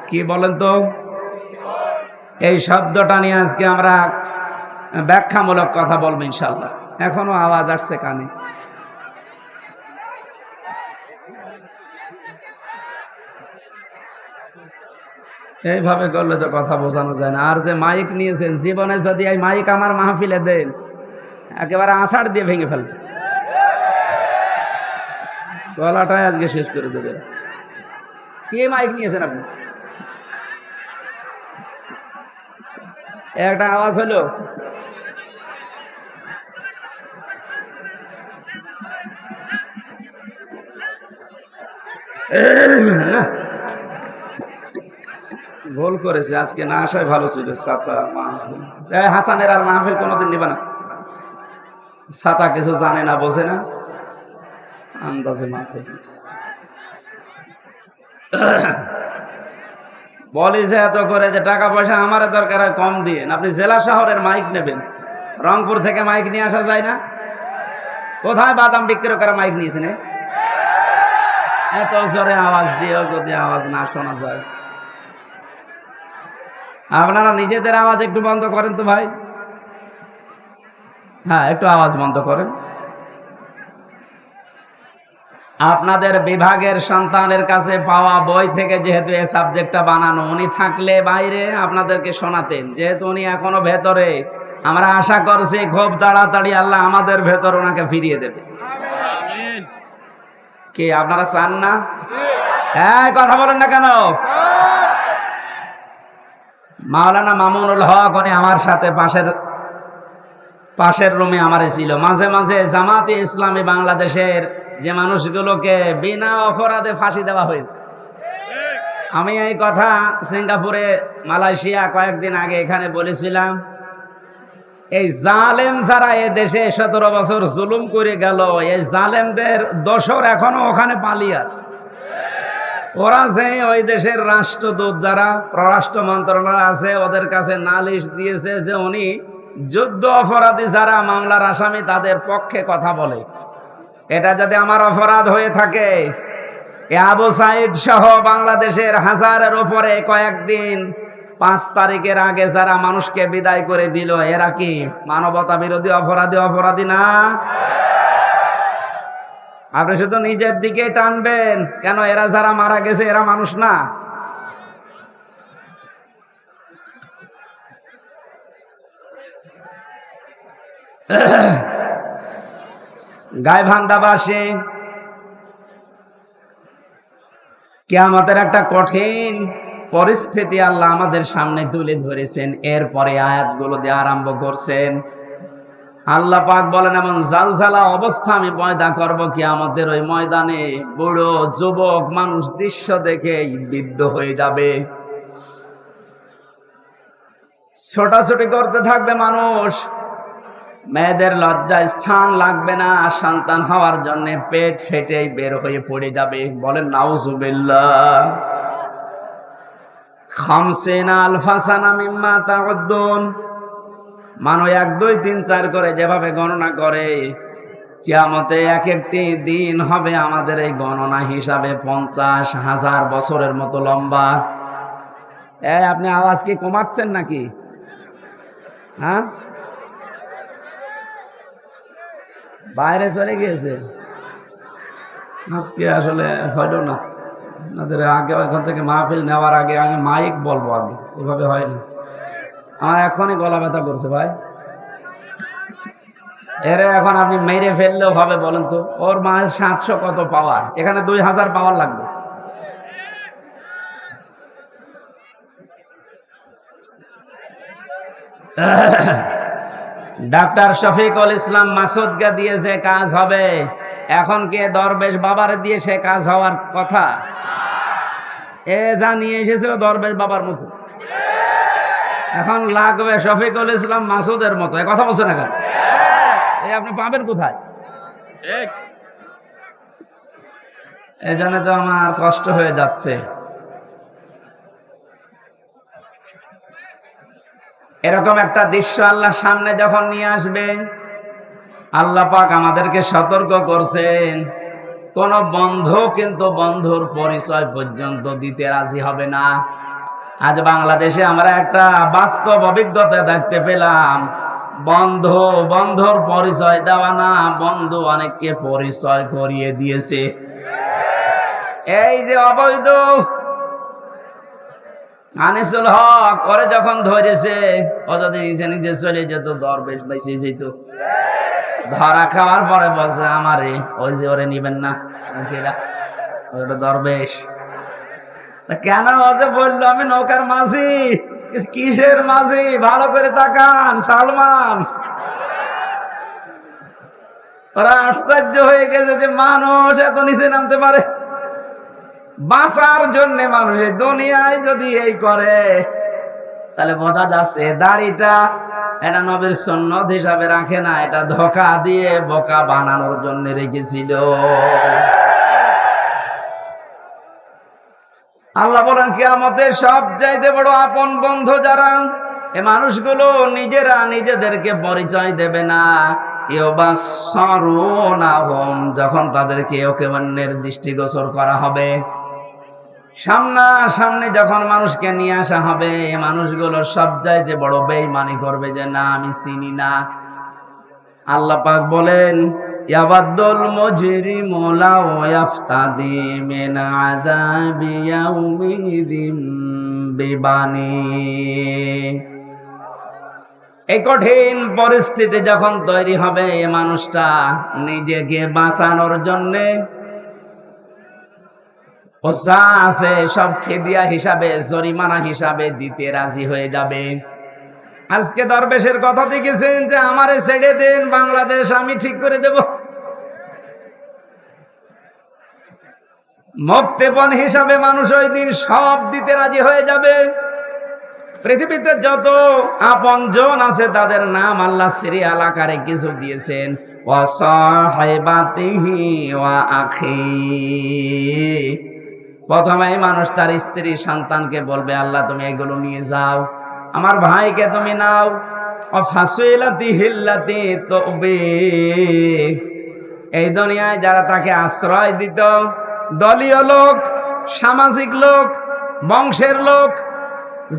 কি বলেন তো? এই শব্দটা নিয়ে আজকে আমরা ব্যাখ্যামূলক কথা বলবো ইনশাল্লাহ। এখনো আওয়াজ আসছে কানে? এইভাবে করলে তো কথা বোঝানো যায় না। আর যে মাইক নিয়েছেন, জীবনে যদি এই মাইক আমার মাহফিলে দেন, একেবারে আষাঢ় দিয়ে ভেঙে ফেলবে, গলাটাই আজকে শেষ করে দেবে। কি মাইক নিয়েছেন আপনি? একটা আওয়াজ হলো, ভুল করেছে, আজকে না আসায় ভালো ছিল। ছাতা হাসানের আর মাহফিল কোনোদিন নিবে না, ছাতা কিছু জানে না, বোঝে না, আন্দাজে মাহফিল। বলিছে এত করে যে টাকা পয়সা আমার দরকার হয় কম দিয়ে, আপনি জেলা শহরের মাইক নেবেন, রংপুর থেকে মাইক নিয়ে আসা যায় না? কোথায় বাদাম বিক্রি করে মাইক নিয়েছেন? এত জোরে আওয়াজ দিয়েও যদি আওয়াজ না শোনা যায়। আপনারা নিজেদের আওয়াজ একটু বন্ধ করেন তো ভাই। হ্যাঁ, একটু আওয়াজ বন্ধ করেন। আপনাদের বিভাগের সন্তানের কাছে পাওয়া বই থেকে যেহেতু এই সাবজেক্টটা বানানো, উনি থাকলে বাইরে আপনাদেরকে শোনাতেন। যেহেতু উনি এখনো ভেতরে, আমরা আশা করছি খুব তাড়াতাড়ি আল্লাহ আমাদের ভেতর ওনাকে ফিরিয়ে দেবে। কি আপনারা চান না? হ্যাঁ, কথা বলেন না কেন? মাওলানা মামুনুল হক উনি আমার সাথে পাশের রুমে আমারে ছিল। মাঝে মাঝে জামাতে ইসলামী বাংলাদেশের যে মানুষগুলোকে বিনা অপরাধে ফাঁসি দেওয়া হয়েছে, আমি এই কথা সিঙ্গাপুরে, মালয়েশিয়া কয়েকদিন আগে এখানে বলেছিলাম। এই জালেম যারা এ দেশে 17 বছর জুলুম করে গেল, এই জালেমদের দোসর এখনো ওখানে পালিয়ে আছে। ওরা যে ওই দেশের রাষ্ট্রদূত যারা পররাষ্ট্র মন্ত্রণালয় আছে, ওদের কাছে নালিশ দিয়েছে যে উনি যুদ্ধ অপরাধী যারা মামলার আসামি তাদের পক্ষে কথা বলে। এটা যদি আমার অপরাধ হয়ে থাকে, আবু সাইদ সহ বাংলাদেশের হাজারের উপরে কয়েকদিন 5 তারিখের আগে যারা মানুষকে বিদায় করে দিল, এরা কি মানবতা বিরোধী অপরাধী না? আপনি শুধু নিজের দিকে টানবেন কেন? এরা যারা মারা গেছে এরা মানুষ না? গাইবান্ধাবাসী কিয়ামতের একটা কঠিন পরিস্থিতি আল্লাহ আমাদের সামনে তুলে ধরেছেন। এরপরে আয়াতগুলো দিয়ে আরম্ভ করছেন। আল্লাহ পাক বলেন, এমন জালজালা অবস্থা আমি পয়দা করব কিয়ামতের ওই ময়দানে, বুড়ো যুবক মানুষ দৃশ্য দেখেই বিদ্ধ হয়ে যাবে। ছোটাছুটি করতে থাকবে মানুষ, মেয়েদের লজ্জায় স্থান লাগবে না, সন্তান হওয়ার জন্য পেট ফেটে বের হয়ে পড়ে যাবে। বলেন নাউজুবিল্লাহ। 50 আলফা সানা মিম্মা তাউদ্দুন, মানুষ 1 2 3 4 করে যেভাবে গণনা করে, কিয়ামতে এক একটি দিন হবে আমাদের এই গণনা হিসাবে 50,000 বছরের মতো লম্বা। আপনি আওয়াজ কি কমাচ্ছেন নাকি? হ্যাঁ, বাইরে চলে গিয়েছে আজকে, আসলে হলো না আপনাদের। আগে এখন থেকে মাহফিল নেওয়ার আগে মাইক বলবো, আগে এভাবে হয়নি। আমার এখনই গলা ব্যথা করছে ভাই। এরে এখন আপনি মেরে ফেললেও হবে? বলেন তো, ওর মায়ের 700 কত পাওয়ার, এখানে 2000 পাওয়ার লাগবে। ডাক্তার শফিকুল ইসলাম মাসুদকে দিয়ে যে কাজ হবে, এখন কে দরবেশ বাবার দিয়ে সে কাজ হওয়ার কথা? জানিয়ে এসেছিল দরবেশ বাবার মতো, এখন লাগবে শফিকুল ইসলাম মাসুদের মতো। কথা বলছেন না কেন? আপনি পাবেন কোথায়? এই জন্য তো আমার কষ্ট হয়ে যাচ্ছে। এরকম একটা দৃশ্য আল্লাহ সামনে যখন নিয়ে আসবেন, আল্লাহ পাক আমাদেরকে সতর্ক করছেন, কোন বন্ধু কিন্তু বন্ধুর পরিচয় পর্যন্ত দিতে রাজি হবে না। আজ বাংলাদেশে আমরা একটা বাস্তব অভিজ্ঞতা দেখতে পেলাম, বন্ধুর পরিচয় দেওয়া না, বন্ধু অনেককে পরিচয় করিয়ে দিয়েছে। এই যে অবৈধ আনিসুল হক, ওরে যখন ধরেছে, ও যদি নিজে চলে যেত, দরবেশ বেঁচে যেত। ধরা খাওয়ার পরে বলছে আমারে, ওই যে ওরে নিবেন না, ওটা দরবেশ। কেন? ও যে বললো আমি নৌকার মাঝি। কিসের মাঝি? ভালো করে তাকান, সালমান। ওরা আশ্চর্য হয়ে গেছে যে মানুষ এত নিচে নামতে পারে। বাঁচার জন্য মানুষের দুনিয়ায় যদি এই করে, তাহলে বোঝা যাচ্ছে দাড়িটা এটা নবীর সুন্নত হিসাবে রাখে না, এটা ধোঁকা দিয়ে বোকা বানানোর জন্য রেখেছিল। আল্লাহ বলেন কিয়ামতের সবচাইতে বড় আপন বন্ধু যারা, এ মানুষগুলো নিজেরা নিজেদেরকে পরিচয় দেবে না। ইউবাসসারুনাহুম, যখন তাদেরকে একেবারে দৃষ্টিগোচর করা হবে, সামনাসামনি যখন মানুষকে নিয়ে আসা হবে, এ মানুষগুলো সবচাইতে বড় বেঈমানি করবে যে না আমি চিনি না। আল্লাহ পাক বলেন ইয়াবাদুল মুজরিমু লাউ ইয়াফতাদি মিন আযাবি ইয়াউমিযিন বিবানি। এই কঠিন পরিস্থিতি যখন তৈরি হবে, এই মানুষটা নিজেকে বাঁচানোর জন্যে ও যা আছে সব ফিদিয়া হিসাবে, জরিমানা হিসাবে দিতে রাজি হয়ে যাবে। আজকে দরবেশের কথা দেখেছেন যে আমারে ছেড়ে দেন, বাংলাদেশ আমি ঠিক করে দেব। মুক্তিপণ হিসাবে মানুষ ওই দিন সব দিতে রাজি হয়ে যাবে। পৃথিবীতে যত আপনজন আছে তাদের নাম আল্লাহ সিরিয়াল আকারে কিছু দিয়েছেন, ওয়া সাহিবাতিহি ওয়া আখি। প্রথমে মানুষ তার স্ত্রী সন্তানকে বলবে আল্লাহ তুমি এগুলো নিয়ে যাও, আমার ভাইকে তুমি নাও। ও ফাসিলাতি হিল্লাতি তবে, এই দুনিয়ায় যারা তাকে আশ্রয় দিত, দলীয় লোক, সামাজিক লোক, বংশের লোক,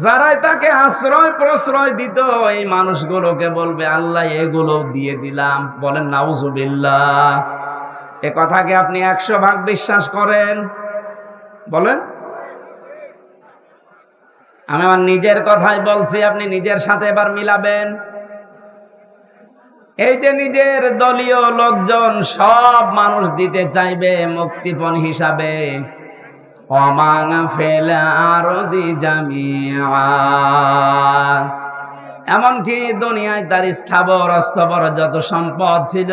যারাই তাকে আশ্রয় প্রশ্রয় দিত, এই মানুষগুলোকে বলবে আল্লাহ এগুলো দিয়ে দিলাম। বলেন নাউজুবিল্লাহ। এ কথাকে আপনি 100 ভাগ বিশ্বাস করেন? বলেন। আমি আমার নিজের কথাই বলছি, আপনি নিজের সাথে এবার মিলাবেন। এই যে নিজের দলীয় লোকজন সব মানুষ দিতে চাইবে মুক্তিপণ হিসাবে, এমনকি দুনিয়ায় তার স্থাবর অস্থাবর যত সম্পদ ছিল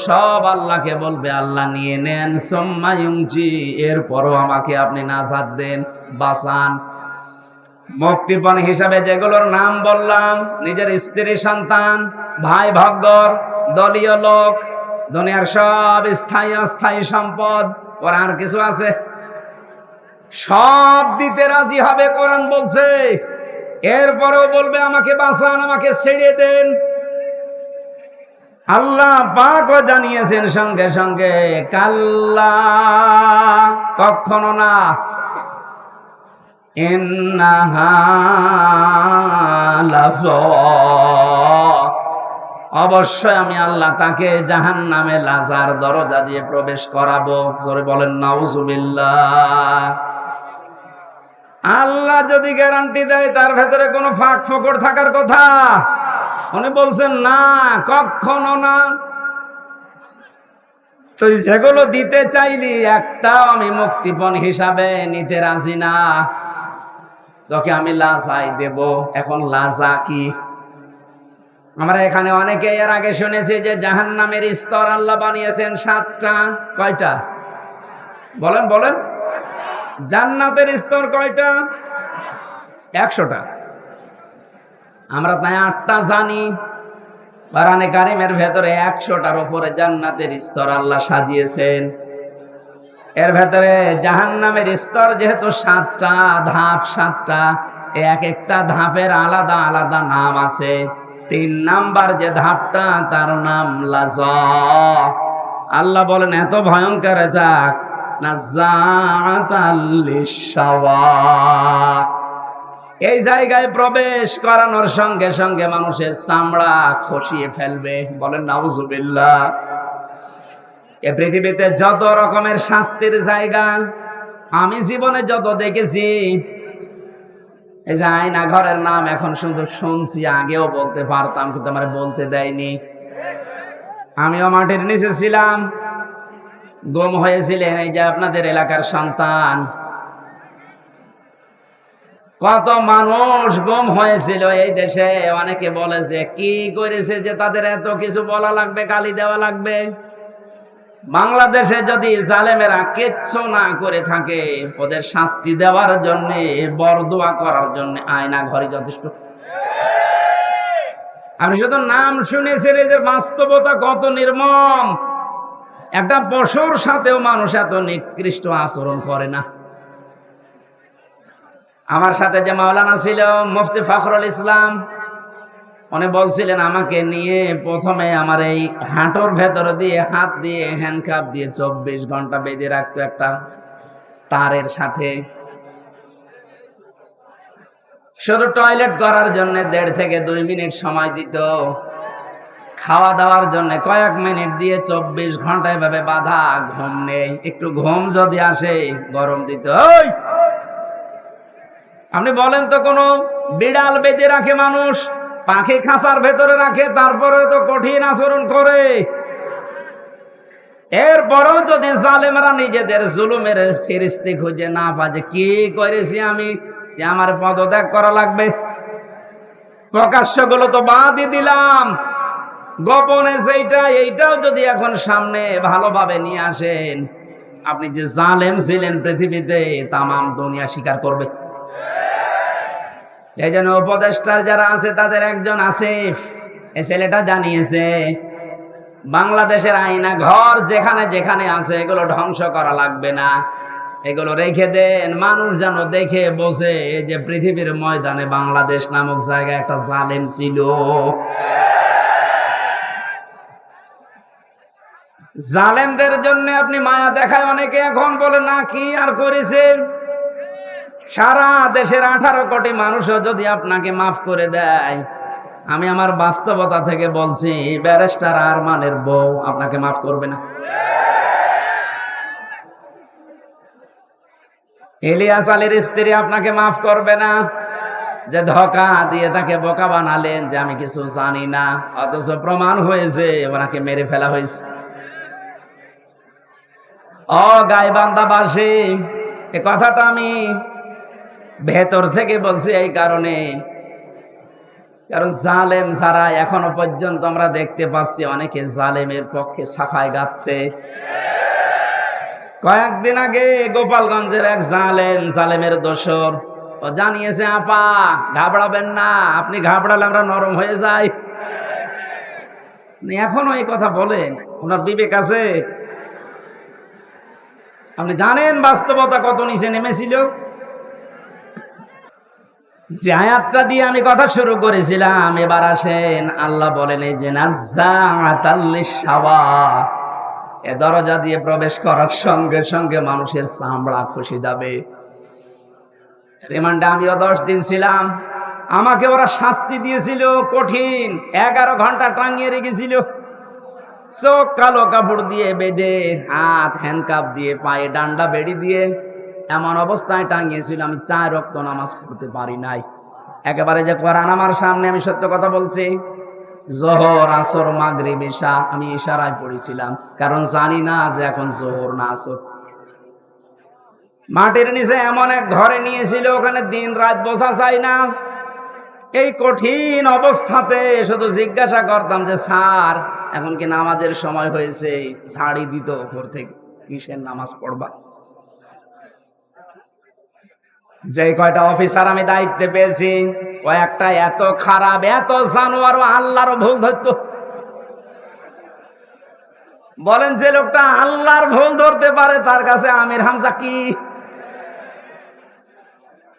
সব আল্লাহকে বলবে আল্লাহ নিয়ে নেন। সুম্মা ইউনজি, এরপরও আমাকে আপনি নাজাত দেন, বাঁচান। মুক্তিপণ হিসাবে যেগুলোর নাম বললাম, নিজের স্ত্রী সন্তান, ভাই ভগ্গর, দলীয় লোক, দুনিয়ার সব স্থায়ী অস্থায়ী সম্পদ, ওর আর কিছু আছে, সব দিতে রাজি হবে। কোরআন বলছে এরপরেও বলবে আমাকে বাঁচান, আমাকে ছেড়ে দেন। আল্লাহ পাকও জানিয়েছেন সঙ্গে সঙ্গে কাল্লা, কখনো না। ইন্নাহা লাযা, অবশ্যই আমি আল্লাহ তাকে জাহান্নামে লাজার দরজা দিয়ে প্রবেশ করাবো। জোরে বলেন নাউজুবিল্লাহ। আল্লাহ যদি গ্যারান্টি দেয় তার ভেতরে কোনো ফাঁক ফোকর থাকার কথা? উনি বলছেন না, কখনো না। তো যেগুলো দিতে চাইলি একটাও আমি মুক্তিপণ হিসাবে নিতে রাজি না। তোকে আমি লাজাই দেব। এখন লাজা কি? আমরা এখানে অনেকে এর আগে শুনেছি যে জাহান্নামের স্তর আল্লাহ বানিয়েছেন 7টা। কয়টা? বলেন বলেন। জান্নাতের স্তর কয়টা? 100টা। আমরা তাই 8টা জানি। কোরআনে কারিমের ভেতরে 100টার উপরে জান্নাতের স্তর আল্লাহ সাজিয়েছেন। এর ভেতরে জাহান্নামের স্তর যেহেতু 7টা, ধাপ 7টা, এক একটা ধাপের আলাদা আলাদা নাম আছে। 3 নাম্বার যে ধাপটা তার নাম লাযা। আল্লাহ বলেন এত ভয়ঙ্কর যাক, নাযাআতাল লিশাওয়া। এই জায়গায় প্রবেশ করানোর সঙ্গে সঙ্গে মানুষের চামড়া খসিয়ে ফেলবে। বলেন নাউজুবিল্লাহ। এ পৃথিবীতে যত রকমের শাস্তির জায়গা আমি জীবনে যত দেখেছি, এই যে আয়না ঘরের নাম এখন শুধু শুনছি, আগেও বলতে পারতাম কিন্তু আমার বলতে দেয়নি। আমিও মাটির নিচে ছিলাম, গুম হয়েছিলেন এই যে আপনাদের এলাকার সন্তান। কত মানুষ গুম হয়েছিল এই দেশে। অনেকে বলে যে কি করেছে যে তাদের এত কিছু বলা লাগবে, গালি দেওয়া লাগবে। বাংলাদেশে যদি জালেমেরা কিচ্ছু না করে থাকে, ওদের শাস্তি দেওয়ার জন্য, বরদোয়া করার জন্য আয়না ঘরে যথেষ্ট। আমি শুধু নাম শুনেছি, যে বাস্তবতা কত নির্মম। একটা পশুর সাথেও মানুষ এত নিকৃষ্ট আচরণ করে না। আমার সাথে যে মাওলানা ছিল মুফতি ফখরুল ইসলাম, উনি বলছিলেন আমাকে নিয়ে প্রথমে আমার এই হাঁটুর ভেতর দিয়ে হাত দিয়ে হ্যান্ডকাপ দিয়ে 24 ঘন্টা বেঁধে রাখতো একটা তারের সাথে। শুধু টয়লেট করার জন্য 1.5 থেকে 2 মিনিট সময় দিত, খাওয়া দাওয়ার জন্য কয়েক মিনিট দিয়ে 24 ঘন্টা এভাবে বাঁধা। ঘুম নেই, একটু ঘুম যদি আসে গরম দিত। ওই আপনি বলেন তো, কোনো বিড়াল বেঁধে রাখে মানুষ, পাখি খাঁচার ভেতরে রাখে, তারপরে তো কঠিন আচরণ করে। এরপরেও যদি জালেমরা নিজেদের জুলুমের ফিরিস্তি খুঁজে না পায় যে কি করেছি আমি, যে আমার পদত্যাগ করা লাগবে, প্রকাশ্য গুলো তো বাদই দিলাম, গোপনে সেইটা এইটাও যদি এখন সামনে ভালোভাবে নিয়ে আসেন, আপনি যে জালেম ছিলেন পৃথিবীতে তামাম দুনিয়া স্বীকার করবে। এই জন্য উপদেষ্টার যারা আছে তাদের একজন আসিফ, এই ছেলেটা জানিয়েছে বাংলাদেশের আয়না ঘর যেখানে যেখানে আছে এগুলো ধ্বংস করা লাগবে না, এগুলো রেখে দেন, মানুষ যেন দেখে বসে যে পৃথিবীর ময়দানে বাংলাদেশ নামক জায়গায় একটা জালেম ছিল। জালেমদের জন্য আপনি মায়া দেখায় অনেকে এখন বলে না কি আর করেছে। সারা দেশের 18 কোটি মানুষও যদি আপনাকে মাফ করে দেয়, আমি আমার বাস্তবতা থেকে বলছি ব্যারিস্টার আরমানের বউ আপনাকে মাফ করবে না। ইলিয়াস আলীর স্ত্রী আপনাকে মাফ করবে না, যে ধোঁকা দিয়ে তাকে বোকা বানালেন যে আমি কিছু জানি না, অথচ প্রমাণ হয়েছে ওনাকে মেরে ফেলা হয়েছে। গাইবান্ধাবাসী, এ কথাটা আমি ভেতর থেকে বলছি এই কারণে, কারণ জালেম ছাড়া এখনো পর্যন্ত আমরা দেখতে পাচ্ছি অনেকে জালেমের পক্ষে সাফাই গাচ্ছে। কয়েকদিন আগে গোপালগঞ্জের এক জালেমের দোসর ও জানিয়েছে, আপা ঘাবড়াবেন না, আপনি ঘাবড়ালে আমরা নরম হয়ে যাই। এখনো এই কথা বলেন, ওনার বিবেক আছে? আপনি জানেন বাস্তবতা কত নিচে নেমেছিল? যে আয়াতটা দিয়ে আমি কথা শুরু করেছিলাম, এবার আসেন আল্লাহ বলেন এই যে নাজ্জাআতাল লিশহাওয়া, এ দরজা দিয়ে প্রবেশ করার সঙ্গে সঙ্গে মানুষের চামড়া খসে যাবে। রিমান্ডে আমিও 10 দিন ছিলাম, আমাকে ওরা শাস্তি দিয়েছিল কঠিন, 11 ঘন্টা টাঙিয়ে রেখেছিল, চোখ কালো কাপড় দিয়ে বেঁধে, হাত হ্যান্ডকাপ দিয়ে, পায়ে ডান্ডা বেড়ি দিয়ে এমন অবস্থায় টাঙিয়েছিল আমি 4 ওয়াক্ত নামাজ পড়তে পারি নাই। একেবারে যে কোরআন আমার সামনে, আমি সত্য কথা বলছি, জোহর আসর মাগরিব ইশা আমি ইশারায় পড়েছিলাম, কারণ জানি না যে এখন জোহর না আসর। মাটির নিচে এমন এক ঘরে নিয়েছিল, ওখানে দিন রাত বসা যায় না। এই কঠিন অবস্থাতে শুধু জিজ্ঞাসা করতাম যে স্যার এখন কি নামাজের সময় হয়েছে? ছাড়ি দিত ওপর থেকে, কিসের নামাজ পড়বা? যে কয়টা অফিসার আমি দায়িত্বে পেয়েছি, কয়েকটা এত খারাপ, এত জানোয়ার, আল্লাহরও ভুল ধরতো। বলেন, যে লোকটা আল্লাহর ভুল ধরতে পারে তার কাছে আমির হামজা কি?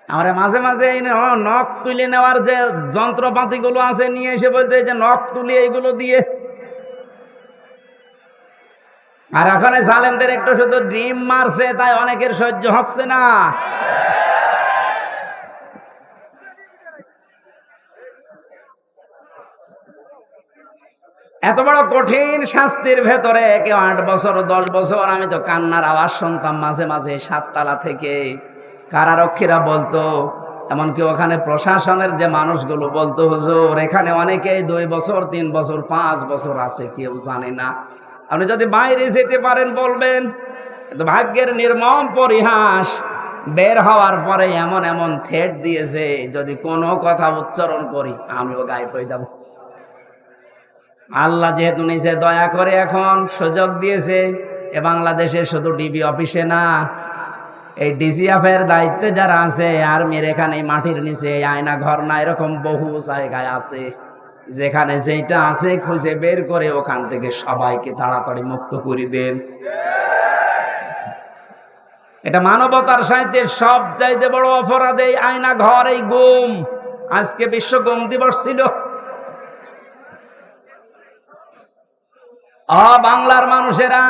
আমরা মাঝে মাঝে এই নখ তুলে নেওয়ার যে যন্ত্রপাতি গুলো আছে নিয়ে এসে বলতে, যে নখ তুলে এইগুলো দিয়ে। আর এখন জালেমদের একটু শুধু ডিম মারছে, তাই অনেকের সহ্য হচ্ছে না। এত বড় কঠিন শাস্তির ভেতরে কেউ 8 বছর 10 বছর, আমি তো কান্নার আওয়াজ শুনতাম মাঝে মাঝে 7 তলা থেকে। কারারক্ষীরা বলতো, এমনকি ওখানে প্রশাসনের যে মানুষগুলো বলতো, হুজুর এখানে অনেকেই 2 বছর 3 বছর 5 বছর আছে, কেউ জানে না। আপনি যদি বাইরে যেতে পারেন বলবেন। কিন্তু ভাগ্যের নির্মম পরিহাস, বের হওয়ার পরে এমন এমন থ্রেট দিয়েছে, যদি কোনো কথা উচ্চারণ করি আমিও গায়েব হয়ে যাব। আল্লাহ যেহেতু নিচে দয়া করে এখন সুযোগ দিয়েছে, এ বাংলাদেশে শুধু ডিবি অফিসে না, এই ডিজিএফ এর দায়িত্বে যারা আছে, আর্মির এখানে মাটির নিচে আয়না ঘর না, এরকম বহু জায়গায় আছে, যেখানে যেটা আছে খুঁজে বের করে ওখান থেকে সবাইকে তাড়াতাড়ি মুক্ত করে দেন। এটা মানবতার সাথে সব চাইতে বড় অপরাধ। এই আয়না ঘর, এই গুম। আজকে বিশ্ব গুম দিবস ছিল। বাংলার মানুষেরা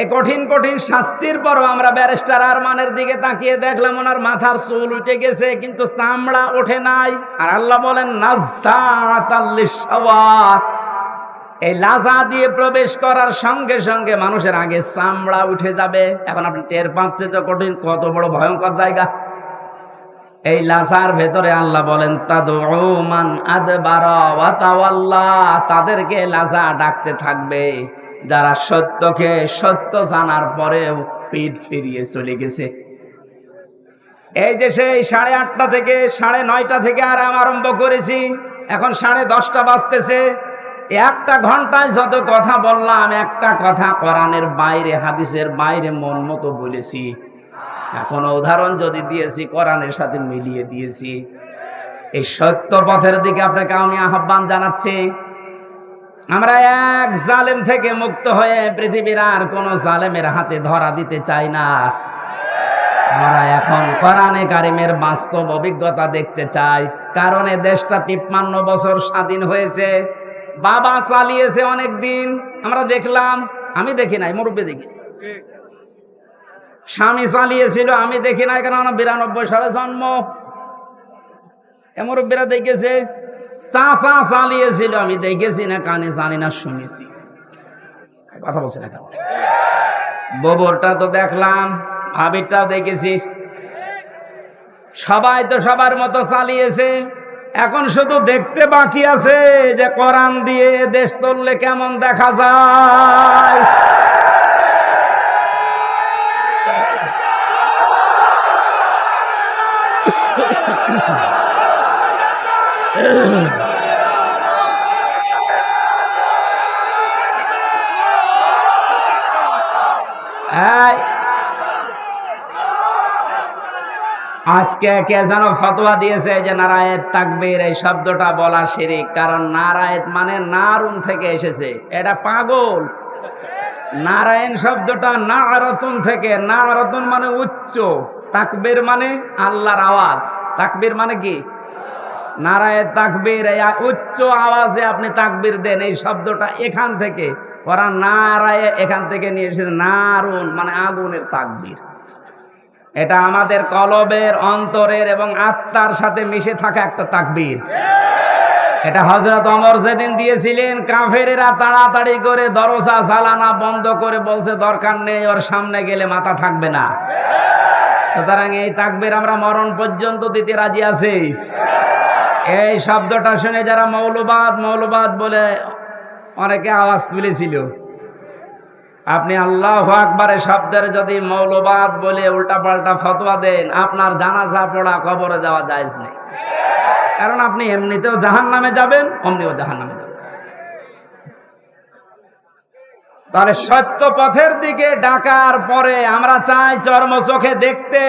এ কঠিন কঠিন শাস্তির পরও আমরা ব্যারিস্টার আরমানের দিকে তাকিয়ে দেখলাম ওনার মাথার চুল উঠে গেছে, কিন্তু চামড়া ওঠে নাই। আর আল্লাহ বলেন নাজ্জাতাল লিশাওয়া, এই লাজা দিয়ে প্রবেশ করার সঙ্গে সঙ্গে মানুষের আগে চামড়া উঠে যাবে। এখন আপনি টের পাচ্ছেন তো কঠিন, কত বড় ভয়ঙ্কর জায়গা। এই লাজার ভেতরে আল্লাহ বলেন তাদউ মান আদবারা ওয়া তাওয়াল্লা, তাদেরকে লাজা ডাকতে থাকবে যারা সত্যকে সত্য জানার পরেও পিঠ ফিরিয়ে চলে গেছে। এই যে সেই 8:30 থেকে 9:30 থেকে আরম্ভ করেছি, এখন 10:30 বাজতেছে। একটা ঘন্টায় যত কথা বললাম, একটা কথা কোরআনের বাইরে, হাদিসের বাইরে মন মতো বলেছি। এখন উদাহরণ যদি দিয়েছি কোরআনের সাথে মিলিয়ে দিয়েছি। এই সত্য পথের দিকে আপনাকে আমি আহ্বান জানাচ্ছি। আমরা এক জালেম থেকে মুক্ত হয়ে পৃথিবীর আর কোন জালেমের হাতে ধরা দিতে চাই না। আমরা এখন কোরআনে কারিমের বাস্তব অভিজ্ঞতা দেখতে চাই। কারণ এই দেশটা 53 বছর স্বাধীন হয়েছে, বাবা চালিয়েছে অনেক দিন। আমরা দেখলাম, আমি দেখি নাই, মুরব্বী দেখেছি। স্বামী চালিয়েছিল, আমি দেখি নাই, কারণ 92 সালে জন্ম। মুরব্বীরা দেখেছে। চাচা চালিয়েছিল, আমি দেখেছি না, কানে জানি না, শুনেছি। কথা বলছি না কেন? ববরটা তো দেখলাম, ভাবিরটাও দেখেছি। সবাই তো সবার মতো চালিয়েছে। এখন শুধু দেখতে বাকি আছে যে কোরআন দিয়ে দেশ চললে কেমন দেখা যায়। আজকে কে যেন ফতোয়া দিয়েছে যে নারায়েত তাকবীর এই শব্দটা বলা শিরক। কারণ নারায়েত মানে নারুন থেকে এসেছে। এটা পাগল। নারায়ণ শব্দটা নারতুন থেকে, নারতুন মানে উচ্চ, তাকবীর মানে আল্লাহর আওয়াজ। তাকবীর মানে কি? নারায়েত তাকবীর, এই উচ্চ আওয়াজে আপনি তাকবীর দেন। এই শব্দটা এখান থেকে, ওরা নারায়ে এখান থেকে নিয়ে এসেছে। নারুন মানে আগুনের তাকবীর। এটা আমাদের কলবের, অন্তরের এবং আত্মার সাথে মিশে থাকা একটা তাকবীর। এটা হযরত ওমর যেদিন দিয়েছিলেন, কাফেরেরা তাড়াতাড়ি করে দরজা জ্বালানা বন্ধ করে বলছে দরকার নেই, ওর সামনে গেলে মাথা থাকবে না। সুতরাং এই তাকবীর আমরা মরণ পর্যন্ত দিতে রাজি আছি। এই শব্দটা শুনে যারা মৌলবাদ বলে অনেকে আওয়াজ তুলেছিল, আপনি আল্লাহু আকবারের শব্দের যদি মৌলবাদ বলে উল্টাপাল্টা ফতোয়া দেন, আপনার জানাজা পড়া, কবরে যাওয়া জায়েজ নেই। কারণ আপনি এমনিতেও জাহান্নামে যাবেন, অমনিও জাহান্নামে যাবেন। তাহলে সত্য পথের দিকে ডাকার পরে আমরা চাই চর্ম চোখে দেখতে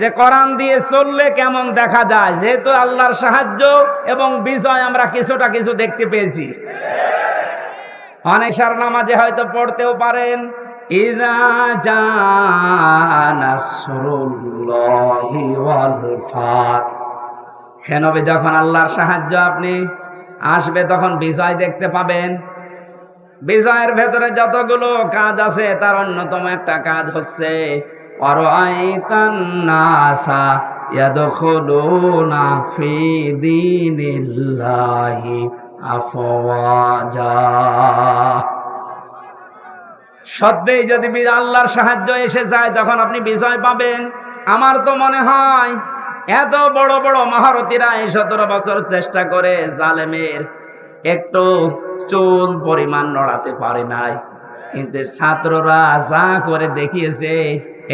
যে কোরআন দিয়ে চললে কেমন দেখা যায়। যেহেতু আল্লাহর সাহায্য এবং বিজয় আমরা কিছু দেখতে পেয়েছি। অনেক নামাজে হয়তো পড়তেও পারেন, ইযা জাআ নাসরুল্লাহি ওয়াল ফাত। হে নবী, যখন আল্লাহর সাহায্য আপনি আসবে তখন বিজয় দেখতে পাবেন। বিজয়ের ভেতরে যতগুলো কাজ আছে তার অন্যতম একটা কাজ হচ্ছে ওয়ারাআইতান নাসা ইয়াদখুলুনা ফি দীনিল্লাহি আফওয়াজা। সত্যি যদি আল্লাহর সাহায্য এসে যায় তখন আপনি বিজয় পাবেন। আমার তো মনে হয় এত বড় বড় মহারথীরা এই 17 বছর চেষ্টা করে জালেমের একটু চুল পরিমাণ নড়াতে পারে নাই, কিন্তু ছাত্ররা যা করে দেখিয়েছে,